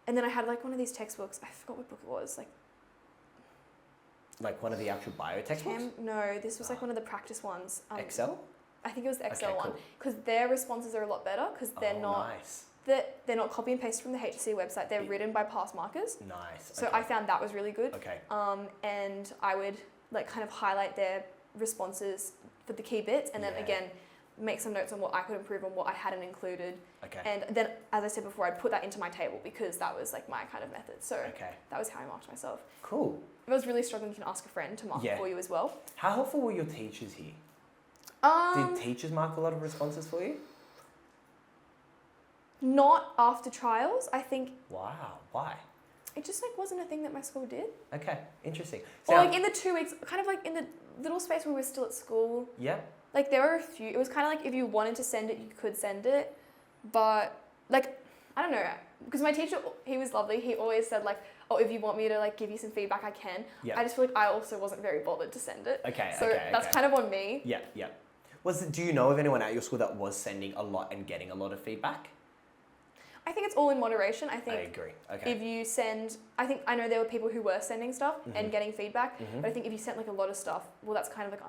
And then I had like one of these textbooks. I forgot what book it was. Like one of the actual bio textbooks? No, this was like one of the practice ones. Excel? I think it was the Excel one. Because their responses are a lot better because they're they're not copy and paste from the HSC website. They're written by past markers. Nice. So I found that was really good. Okay. And I would like kind of highlight their responses for the key bits, and then again make some notes on what I could improve on what I hadn't included. Okay. And then, as I said before, I'd put that into my table because that was like my kind of method. So that was how I marked myself. Cool. If I was really struggling, you can ask a friend to mark it for you as well. How helpful were your teachers here? Did teachers mark a lot of responses for you? Not after trials, I think. Wow. Why? It just like wasn't a thing that my school did. Okay. Interesting. So or like in the 2 weeks, kind of like in the little space where we were still at school. Yeah. Like there were a few. It was kind of like if you wanted to send it, you could send it, but like I don't know, because my teacher, he was lovely. He always said like, oh, if you want me to like give you some feedback, I can. Yeah. I just feel like I also wasn't very bothered to send it. Okay. So that's kind of on me. Yeah. Yeah. Do you know of anyone at your school that was sending a lot and getting a lot of feedback? I think it's all in moderation. I think I agree. Okay. If you send, I know there were people who were sending stuff and getting feedback, but I think if you sent like a lot of stuff, well, that's kind of like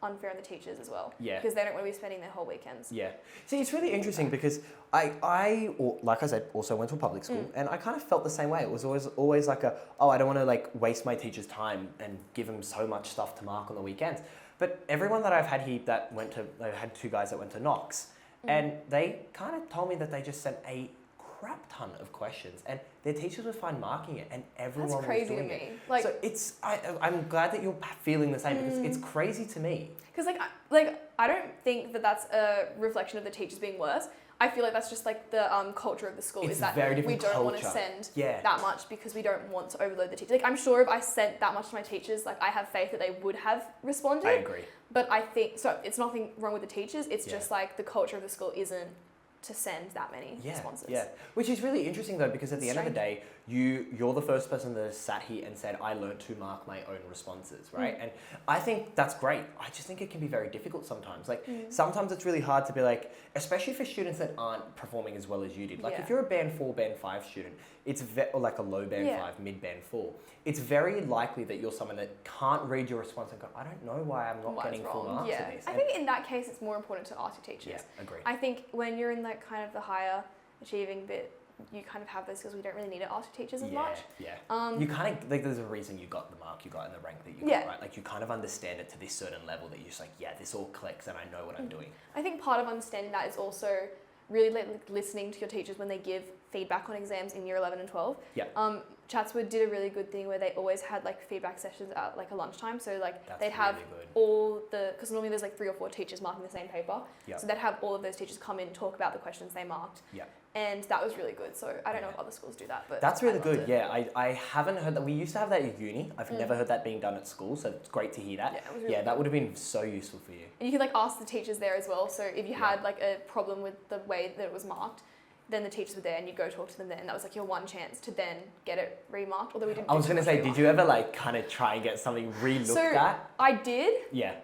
unfair on the teachers as well. Yeah. Because they don't want to be spending their whole weekends. Yeah. See, it's really interesting because I like I said, also went to a public school and I kind of felt the same way. It was always like I don't want to like waste my teacher's time and give them so much stuff to mark on the weekends. But everyone that I've had here that I've had 2 guys that went to Knox, and they kind of told me that they just sent a crap ton of questions and their teachers were fine marking it and everyone was doing it. That's crazy to me. Like, so it's, I'm glad that you're feeling the same because it's crazy to me. Because I don't think that that's a reflection of the teachers being worse. I feel like that's just like the culture of the school. It's is that very we different don't want to culture. send Yeah. that much because we don't want to overload the teachers. Like I'm sure if I sent that much to my teachers, like I have faith that they would have responded. I agree. But I think, so it's nothing wrong with the teachers, it's Yeah. just like the culture of the school isn't to send that many responses. Yeah, which is really interesting though, because at the end of the day, you're the first person that has sat here and said, I learned to mark my own responses, right? And I think that's great. I just think it can be very difficult sometimes. Like sometimes it's really hard to be like, especially for students that aren't performing as well as you did. Like if you're a band 4, band 5 student, or like a low band 5, mid band 4, it's very likely that you're someone that can't read your response and go, I don't know why I'm not getting full marks at this. I think in that case, it's more important to ask your teachers. Yeah, agree. I think when you're in that kind of the higher achieving bit, you kind of have those skills. We don't really need to ask your teachers as much. Yeah. You kind of, like, there's a reason you got the mark you got and the rank that you got, right? Like, you kind of understand it to this certain level that you're just like, yeah, this all clicks and I know what I'm doing. I think part of understanding that is also really like listening to your teachers when they give feedback on exams in year 11 and 12. Yeah. Chatswood did a really good thing where they always had like feedback sessions at like a lunchtime. So like That's they'd have really good. all the, because normally there's like 3 or 4 teachers marking the same paper. Yeah. So they'd have all of those teachers come in and talk about the questions they marked. Yeah. And that was really good. So I don't know if other schools do that, but that's really I loved good. it. Yeah, I haven't heard that. We used to have that at uni. I've never heard that being done at school, so it's great to hear that. Yeah, it was really that good. would have been so useful for you. And you could like ask the teachers there as well. So if you had like a problem with the way that it was marked, then the teachers were there and you'd go talk to them there, and that was like your one chance to then get it remarked. Although we didn't. I was going to say, did you ever like kind of try and get something re-looked at? I did. Yeah.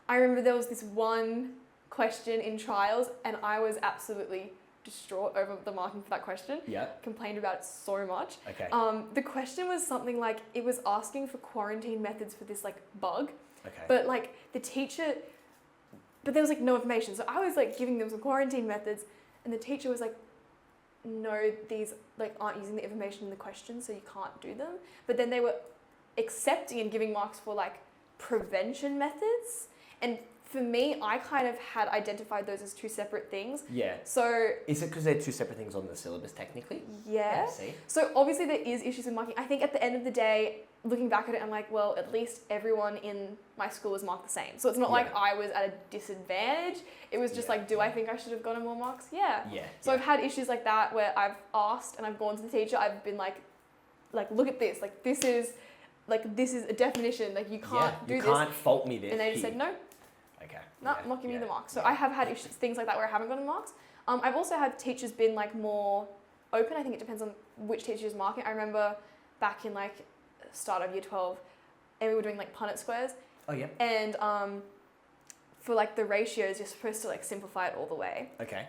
I remember there was this one question in trials and I was absolutely distraught over the marking for that question. Yeah. Complained about it so much. Okay. The question was something like, it was asking for quarantine methods for this like bug. Okay. But like the teacher, but there was like no information. So I was like giving them some quarantine methods and the teacher was like, no, these like aren't using the information in the question, so you can't do them. But then they were accepting and giving marks for like prevention methods. And for me, I kind of had identified those as 2 separate things. Yeah. So is it because they're 2 separate things on the syllabus technically? Yeah. See? So obviously there is issues with marking. I think at the end of the day, looking back at it, I'm like, well, at least everyone in my school was marked the same. So it's not like I was at a disadvantage. It was just like, do I think I should have gotten more marks? Yeah. Yeah. So I've had issues like that where I've asked and I've gone to the teacher. I've been like, look at this. Like this is a definition. Like you can't do this. You can't fault me this. And they just said no. Okay. No, I'm not giving you the marks. So I have had issues, things like that where I haven't gotten marks. I've also had teachers been like more open. I think it depends on which teacher is marking. I remember back in like start of year 12 and we were doing like Punnett squares. Oh yeah. And for like the ratios, you're supposed to like simplify it all the way. Okay.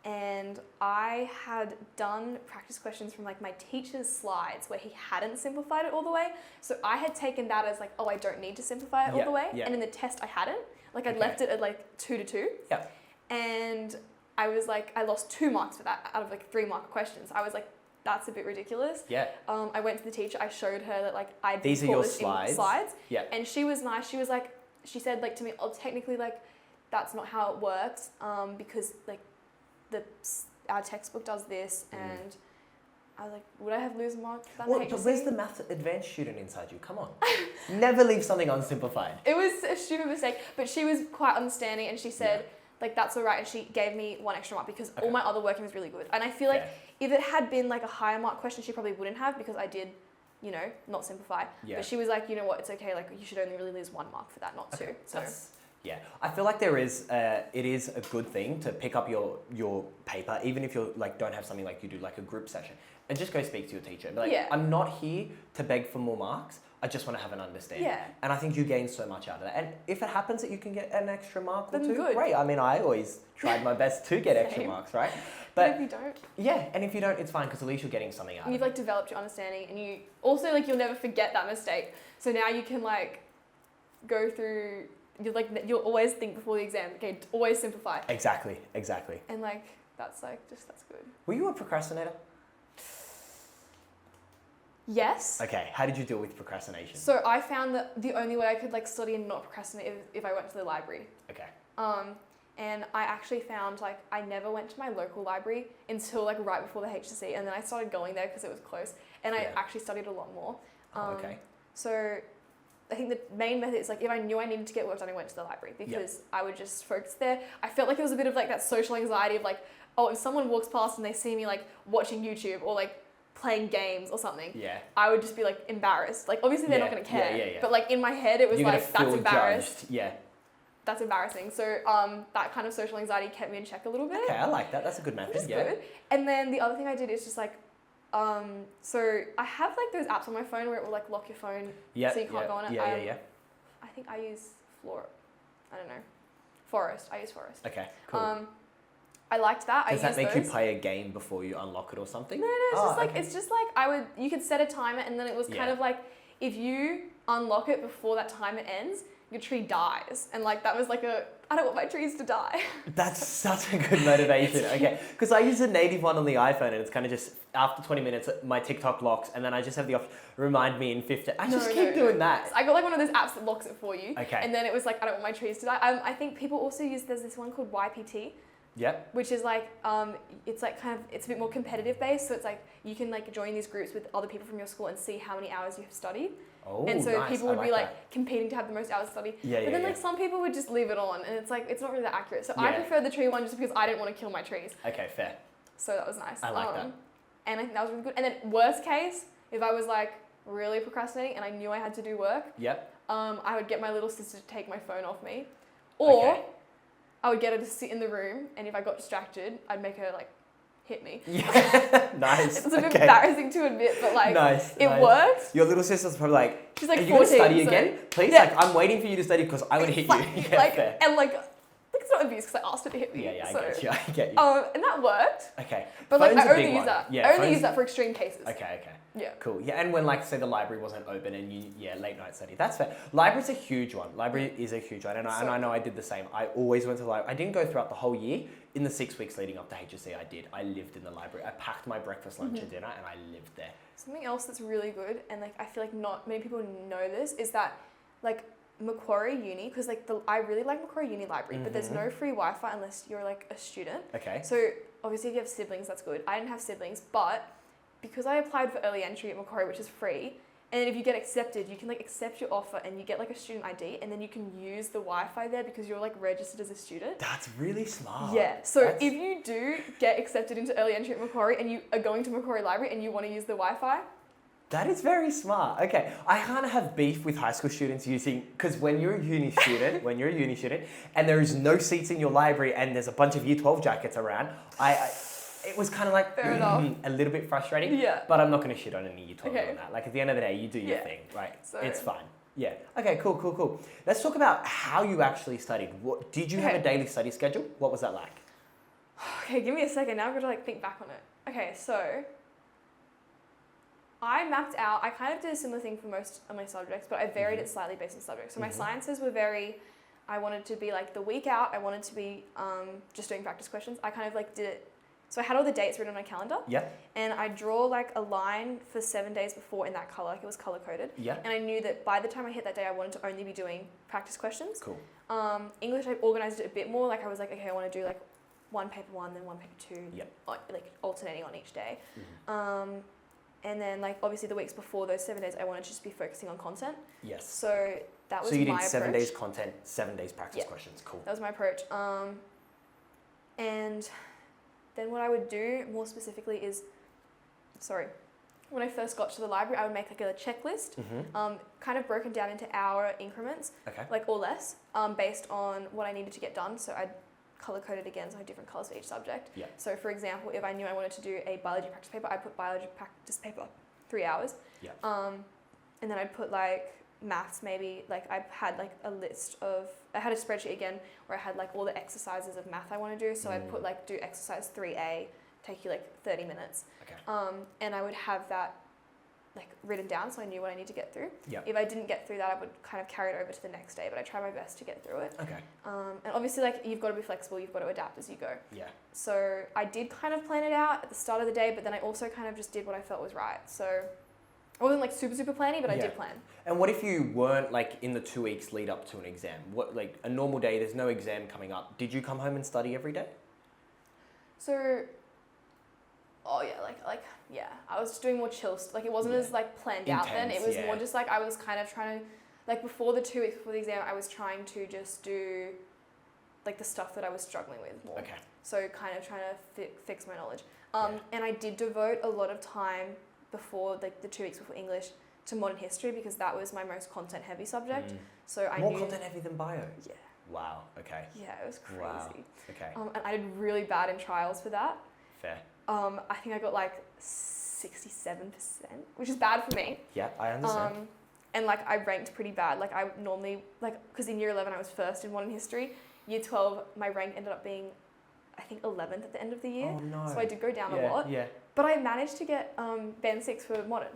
And I had done practice questions from like my teacher's slides where he hadn't simplified it all the way. So I had taken that as like, oh, I don't need to simplify it all the way. Yeah. And in the test I hadn't. Like I'd left it at like 2-2. Yeah. And I was like, I lost 2 marks for that out of like 3-mark questions. I was like, that's a bit ridiculous. Yeah. I went to the teacher, I showed her that like I did These are your this slides. in slides. Yeah. And she was nice. She was like, she said like to me, oh, technically like that's not how it works because like our textbook does this, and I was like, would I have lose marks for that? Well, but where's the math advanced student inside you? Come on. Never leave something unsimplified. It was a stupid mistake, but she was quite understanding, and she said, like, that's all right, and she gave me 1 extra mark because all my other working was really good. And I feel like if it had been like a higher mark question, she probably wouldn't have, because I did, you know, not simplify. Yeah. But she was like, you know what, it's okay, like you should only really lose 1 mark for that, not 2. So. Yeah, I feel like it is a good thing to pick up your paper, even if you like don't have something like you do like a group session, and just go speak to your teacher. Be like, I'm not here to beg for more marks. I just want to have an understanding. Yeah. And I think you gain so much out of that. And if it happens that you can get an extra mark or 2, great. I mean, I always tried my best to get extra marks, right? But if you don't. Yeah, and if you don't, it's fine, because at least you're getting something out of it. And you've like developed your understanding, and you also like you'll never forget that mistake. So now you can like go through. You'll always think before the exam, okay, always simplify. Exactly. And like, that's good. Were you a procrastinator? Yes. Okay, how did you deal with procrastination? So I found that the only way I could like study and not procrastinate is if I went to the library. Okay. And I actually found like I never went to my local library until like right before the HSC, and then I started going there because it was close, and I actually studied a lot more. Okay. So I think the main method is like if I knew I needed to get work done, I went to the library because I would just focus there. I felt like it was a bit of like that social anxiety of like, oh, if someone walks past and they see me like watching YouTube or like playing games or something, I would just be like embarrassed. Like obviously they're not going to care, but like in my head it was You're like, that's embarrassed. Judged. That's embarrassing. So that kind of social anxiety kept me in check a little bit. Okay, I like that. That's a good method. Good. And then the other thing I did is just like, so I have like those apps on my phone where it will like lock your phone so you can't go on it. I think I use Forest. I use Forest. Okay, cool. I liked that. Does that make you play a game before you unlock it or something? No, it's just like you could set a timer and then it was kind of like if you unlock it before that timer ends, your tree dies. And like that was like I don't want my trees to die. That's such a good motivation. Okay, because I use a native one on the iPhone and it's kind of just after 20 minutes my TikTok locks and then I just have the option remind me in 15. I just keep doing that. I got like one of those apps that locks it for you. Okay. And then it was like I don't want my trees to die. I think people also use there's this one called YPT. Yep. Which is like it's like kind of it's a bit more competitive based. So it's like you can like join these groups with other people from your school and see how many hours you have studied. Oh, and so nice. people would be like competing to have the most hours study. But then like some people would just leave it on and it's like it's not really that accurate. So I prefer the tree one just because I didn't want to kill my trees. Okay, fair. So that was nice. I like that. And I think that was really good. And then worst case, if I was like really procrastinating and I knew I had to do work, I would get my little sister to take my phone off me. Or I would get her to sit in the room and if I got distracted, I'd make her like hit me. Nice. It's a bit embarrassing to admit, but like it worked. Your little sister's probably like, she's like are you 14, going to study again? Please? Like, I'm waiting for you to study because I want to hit you. Fair. And like, it's not abuse because I asked her to hit me. I get you. And that worked. Okay. But like, I only use that. I only use that for extreme cases. Okay. Yeah. Cool. Yeah, and when like say the library wasn't open and you late night study, that's fair. Library's a huge one. Library is a huge one, and I know I did the same. I always went to the library. I didn't go throughout the whole year. In the 6 weeks leading up to HSC, I did. I lived in the library. I packed my breakfast, lunch, and dinner, and I lived there. Something else that's really good, and like I feel like not many people know this, is that like Macquarie Uni, because like I really like Macquarie Uni Library, but there's no free Wi-Fi unless you're like a student. Okay. So obviously if you have siblings, that's good. I didn't have siblings, but because I applied for early entry at Macquarie, which is free, and if you get accepted, you can like accept your offer and you get like a student ID and then you can use the Wi-Fi there because you're like registered as a student. That's really smart. Yeah. So if you do get accepted into early entry at Macquarie and you are going to Macquarie Library and you want to use the Wi-Fi, that is very smart. Okay, I kind of have beef with high school students using, because when you're a uni student, and there is no seats in your library and there's a bunch of Year 12 jackets around, it was kind of like a little bit frustrating. Yeah. But I'm not going to shit on any Year 12 on that. Like at the end of the day, you do your thing, right? So it's fine. Yeah. Okay. Cool. Let's talk about how you actually studied. What did you have a daily study schedule? What was that like? Okay, give me a second. Now I've got to like think back on it. Okay, so I mapped out, I kind of did a similar thing for most of my subjects, but I varied it slightly based on subjects. So my sciences were I wanted to be like the week out, I wanted to be just doing practice questions. I kind of like did it, so I had all the dates written on my calendar. Yeah. And I draw like a line for 7 days before in that color, like it was color coded. Yeah. And I knew that by the time I hit that day, I wanted to only be doing practice questions. Cool. English, I organized it a bit more. Like I was like, okay, I want to do like one paper one, then one paper two, like alternating on each day. And then like obviously the weeks before those 7 days, I wanted to just be focusing on content. Yes. So that was my approach. So you did 7 days content, 7 days practice questions. Cool. That was my approach. And then what I would do more specifically is, when I first got to the library, I would make like a checklist, kind of broken down into hour increments, like or less, based on what I needed to get done. So I'd color coded again, so I had different colors for each subject. Yeah. So for example, if I knew I wanted to do a biology practice paper, I'd put biology practice paper, 3 hours. Yeah. And then I'd put like maths maybe, like I had like I had a spreadsheet again where I had like all the exercises of math I want to do. So I'd put like do exercise 3A, take you like 30 minutes. Okay. And I would have that like written down so I knew what I need to get through. Yep. If I didn't get through that, I would kind of carry it over to the next day, but I try my best to get through it. Okay. And obviously like you've got to be flexible, you've got to adapt as you go. Yeah. So I did kind of plan it out at the start of the day, but then I also kind of just did what I felt was right. So I wasn't like super planny, but I did plan. And what if you weren't like in the 2 weeks lead up to an exam? What, like a normal day, there's no exam coming up. Did you come home and study every day? So I was just doing more chill. Like it wasn't as like planned out then. It was more just like I was kind of trying to like before the 2 weeks before the exam, I was trying to just do like the stuff that I was struggling with more. Okay. So kind of trying to fix my knowledge. And I did devote a lot of time before like the 2 weeks before English to modern history because that was my most content heavy subject. So I More knew, content heavy than bio? Yeah. Wow, okay. Yeah, it was crazy. Wow, okay. And I did really bad in trials for that. Fair. I think I got like 67%, which is bad for me. Yeah, I understand. And like I ranked pretty bad. Like I normally, like, because in year 11 I was first in modern history. Year 12, my rank ended up being, I think, 11th at the end of the year. Oh no. So I did go down a lot. Yeah. But I managed to get band 6 for modern.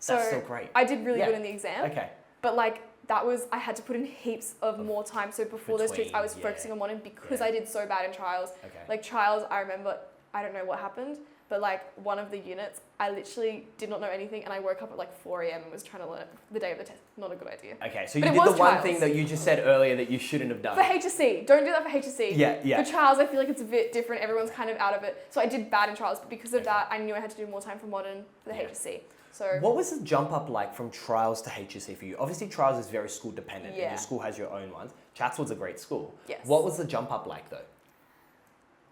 So That's still great. I did really good in the exam. Okay. But like that was, I had to put in heaps of more time. So before those trips, I was focusing on modern because I did so bad in trials. Okay. Like trials, I remember, I don't know what happened, but like one of the units, I literally did not know anything and I woke up at like 4 a.m. and was trying to learn it the day of the test. Not a good idea. Okay, so you But did it was the one trials. thing that you just said earlier that you shouldn't have done. For HSC, don't do that for HSC. Yeah. For trials, I feel like it's a bit different. Everyone's kind of out of it. So I did bad in trials, but because of that, I knew I had to do more time for modern for the HSC. So what was the jump up like from trials to HSC for you? Obviously, trials is very school dependent, and Yeah. your school has your own ones. Chatswood's a great school. Yes. What was the jump up like though?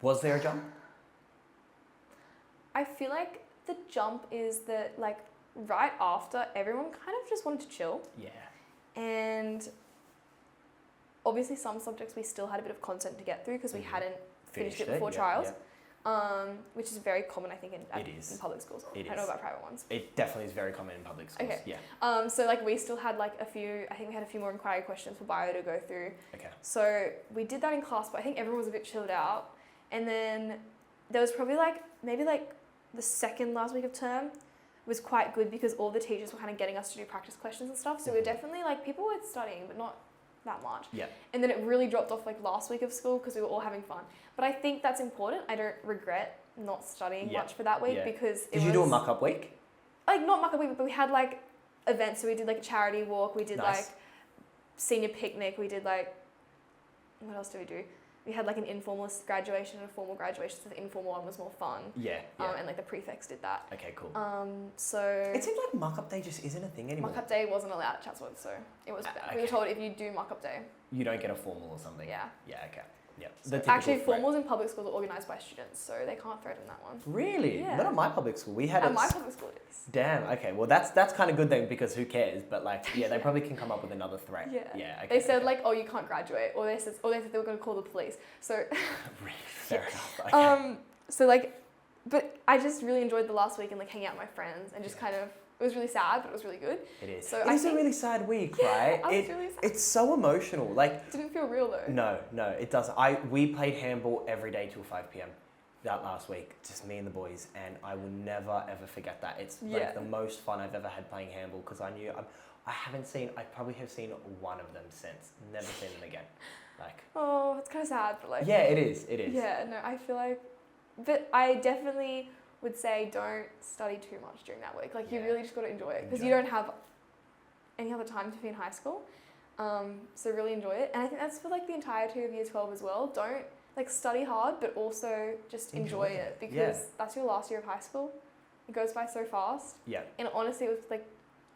Was there a jump? I feel like the jump is that like right after, everyone kind of just wanted to chill. Yeah. And obviously some subjects we still had a bit of content to get through because we hadn't finished it before trials. Which is very common, I think, in public schools. I don't know about private ones. It definitely is very common in public schools. Okay. Yeah. So like we still had like I think we had a few more inquiry questions for bio to go through. Okay. So we did that in class, but I think everyone was a bit chilled out. And then there was probably like maybe like the second last week of term was quite good because all the teachers were kind of getting us to do practice questions and stuff. So we were definitely like people were studying, but not that much. Yeah. And then it really dropped off like last week of school because we were all having fun. But I think that's important. I don't regret not studying much for that week because it was... Did you do a muck-up week? Like not muck-up week, but we had like events. So we did like a charity walk. We did like senior picnic. We did like... What else did we do? We had like an informal graduation and a formal graduation. So the informal one was more fun. Yeah. And like the prefects did that. Okay, cool. So... It seems like muck-up day just isn't a thing anymore. Muck-up day wasn't allowed at Chatswood, so it was... We were told if you do muck-up day... You don't get a formal or something. Yeah. Yeah, okay. Yeah. So actually, formals in public schools are organised by students, so they can't threaten that one. Really? Yeah. Not at my public school. We had At my public school it is. Damn. Okay. Well, that's kind of good then because who cares? But like, yeah, they probably can come up with another threat. Yeah. Yeah. Okay, They said like, oh, you can't graduate, or they said they were going to call the police. So. Fair enough. Okay. So like, but I just really enjoyed the last week and like hanging out with my friends and just kind of. It was really sad, but it was really good. It is. So It's a really sad week, right? I was really sad. It's so emotional. Like. It didn't feel real though. No, it doesn't. We played handball every day till 5 p.m. that last week, just me and the boys, and I will never ever forget that. It's like the most fun I've ever had playing handball because I probably have seen one of them since. Never seen them again. Like. Oh, it's kind of sad, but like. Yeah, it is. Yeah, no, I feel like, but I definitely would say don't study too much during that week. Like you really just got to enjoy it because you don't have any other time to be in high school. So really enjoy it. And I think that's for like the entirety of year 12 as well. Don't like study hard, but also just enjoy it because that's your last year of high school. It goes by so fast. Yeah. And honestly, it was like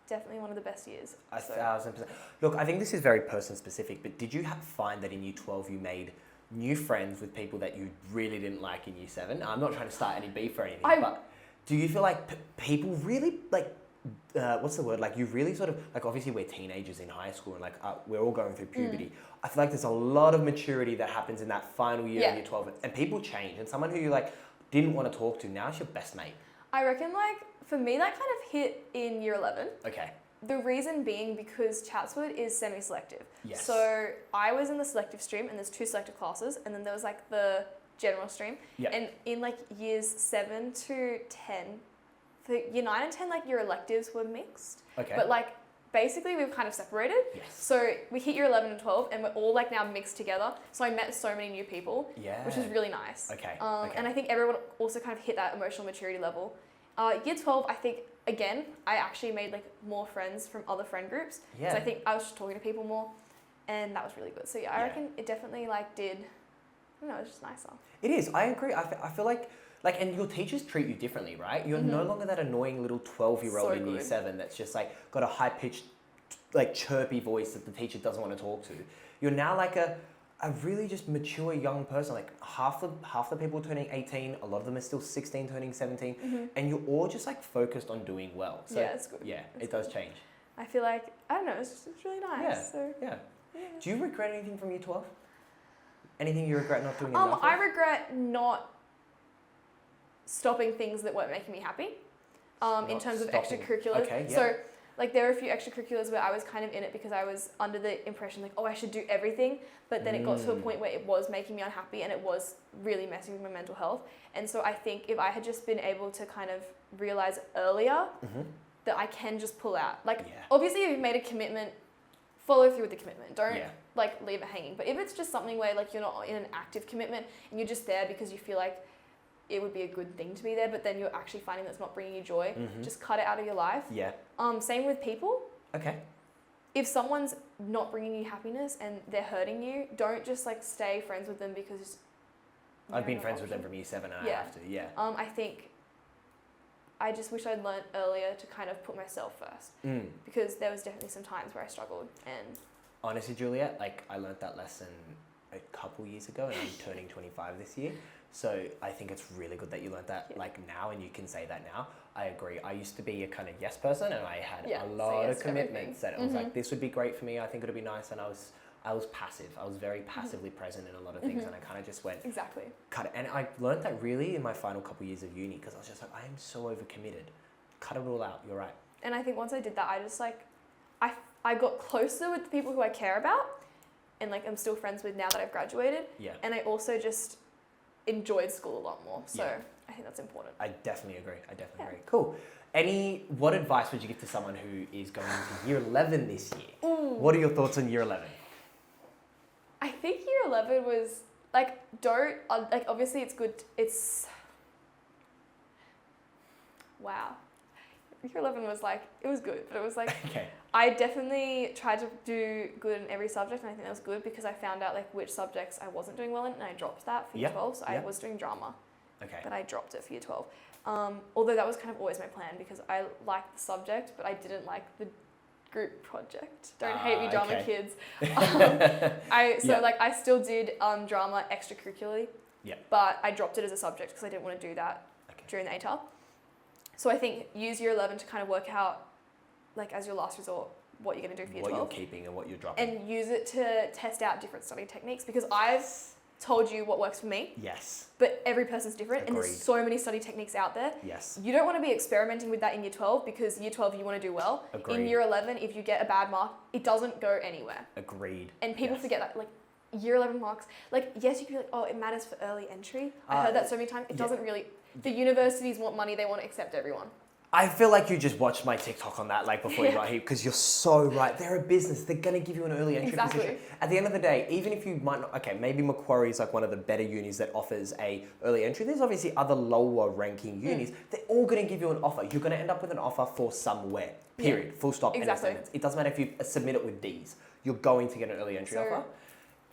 definitely one of the best years. 1,000%. Look, I think this is very person specific, but did you find that in year 12 you made new friends with people that you really didn't like in year 7? I'm not trying to start any beef or anything, but do you feel like people really like, what's the word? Like you really sort of, like obviously we're teenagers in high school and like we're all going through puberty. I feel like there's a lot of maturity that happens in that final year of year 12 and people change and someone who you like didn't want to talk to now is your best mate. I reckon like, for me that kind of hit in year 11. Okay. The reason being because Chatswood is semi-selective. Yes. So I was in the selective stream and there's 2 selective classes and then there was like the general stream. Yep. And in like years 7 to 10, for year 9 and 10, like your electives were mixed. Okay. But like basically we were kind of separated. Yes. So we hit year 11 and 12 and we're all like now mixed together. So I met so many new people. Yeah. Which is really nice. Okay. And I think everyone also kind of hit that emotional maturity level. Year 12, I think, again, I actually made like more friends from other friend groups. Yeah. So I think I was just talking to people more and that was really good. So yeah, I reckon it definitely like did, I don't know, it was just nicer. It is, I agree. I feel like, and your teachers treat you differently, right? You're no longer that annoying little 12-year-old in year 7 that's just like got a high-pitched like chirpy voice that the teacher doesn't want to talk to. You're now like a really just mature young person. Like half the people turning 18, a lot of them are still 16 turning 17, and you're all just like focused on doing well. So Yeah, it's good. Yeah, It's it does good. change. I feel like, I don't know, it's really nice. Yeah. So, Yeah. yeah. Do you regret anything from year 12? Anything you regret not doing? I regret not stopping things that weren't making me happy. In terms of extracurriculars. Okay, yeah. So, like, there were a few extracurriculars where I was kind of in it because I was under the impression, like, oh, I should do everything. But then it got to a point where it was making me unhappy and it was really messing with my mental health. And so I think if I had just been able to kind of realize earlier that I can just pull out. Like, obviously, if you've made a commitment, follow through with the commitment. Don't, like, leave it hanging. But if it's just something where, like, you're not in an active commitment and you're just there because you feel like it would be a good thing to be there, but then you're actually finding that it's not bringing you joy, just cut it out of your life. Yeah. Same with people. Okay. If someone's not bringing you happiness and they're hurting you, don't just like stay friends with them because I've been friends with them from year 7 and I have to, I think I just wish I'd learnt earlier to kind of put myself first because there was definitely some times where I struggled. And honestly, Juliet, like I learnt that lesson a couple years ago and I'm turning 25 this year. So I think it's really good that you learnt that like now and you can say that now. I agree. I used to be a kind of yes person and I had a lot of commitments that it was like, this would be great for me. I think it would be nice. And I was passive. I was very passively present in a lot of things and I kind of just went, cut it. And I learnt that really in my final couple years of uni because I was just like, I am so overcommitted. Cut it all out. You're right. And I think once I did that, I just like, I got closer with the people who I care about and like I'm still friends with now that I've graduated. Yeah. And I also just enjoyed school a lot more. So I think that's important. I definitely agree. Agree. Cool. What advice would you give to someone who is going into year 11 this year? Ooh. What are your thoughts on year 11? I think year 11 was like, like obviously it's good. Wow. Year 11 was like, it was good, but it was like, okay. I definitely tried to do good in every subject, and I think that was good because I found out like which subjects I wasn't doing well in, and I dropped that for year 12. So I was doing drama, but I dropped it for year 12. Although that was kind of always my plan because I liked the subject, but I didn't like the group project. Don't hate me, drama kids. I still did drama extracurricularly, but I dropped it as a subject because I didn't want to do that during the ATAR. So I think use year 11 to kind of work out, like as your last resort, what you're going to do for year 12. What you're keeping and what you're dropping. And use it to test out different study techniques because I've told you what works for me. Yes. But every person's different. Agreed. And there's so many study techniques out there. Yes. You don't want to be experimenting with that in year 12 because year 12 you want to do well. Agreed. In year 11, if you get a bad mark, it doesn't go anywhere. Agreed. And people forget that. Like, year 11 marks, like, yes, you can be like, oh, it matters for early entry. I heard that so many times. It doesn't really. The universities want money. They want to accept everyone. I feel like you just watched my TikTok on that, like before you got here, because you're so right. They're a business. They're going to give you an early entry position. At the end of the day, even if you might not, okay, maybe Macquarie is like one of the better unis that offers a early entry. There's obviously other lower ranking unis. They're all going to give you an offer. You're going to end up with an offer for somewhere, period, full stop. Exactly. It doesn't matter if you submit it with Ds. You're going to get an early entry offer.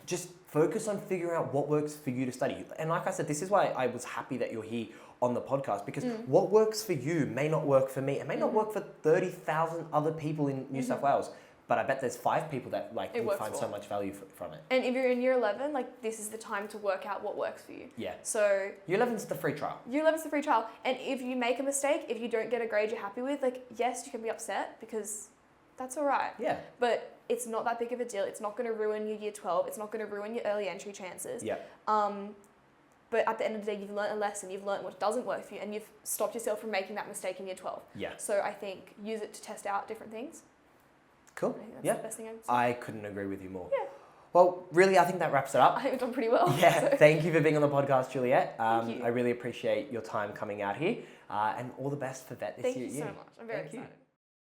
Just focus on figuring out what works for you to study. And like I said, this is why I was happy that you're here on the podcast because what works for you may not work for me. It may not work for 30,000 other people in New South Wales. But I bet there's 5 people that like will find so much value from it. And if you're in year 11, like this is the time to work out what works for you. Yeah. So year 11's the free trial. Year 11's the free trial. And if you make a mistake, if you don't get a grade you're happy with, like yes, you can be upset because that's all right. Yeah. But it's not that big of a deal. It's not going to ruin your year 12. It's not going to ruin your early entry chances. Yeah. But at the end of the day, you've learned a lesson. You've learned what doesn't work for you, and you've stopped yourself from making that mistake in year 12. Yeah. So I think use it to test out different things. Cool. I think that's the best thing I would say. I couldn't agree with you more. Yeah. Well, really, I think that wraps it up. I think we've done pretty well. Yeah. So. Thank you for being on the podcast, Juliet. Thank you. I really appreciate your time coming out here, and all the best for vet this year. Thank you so much. I'm very excited.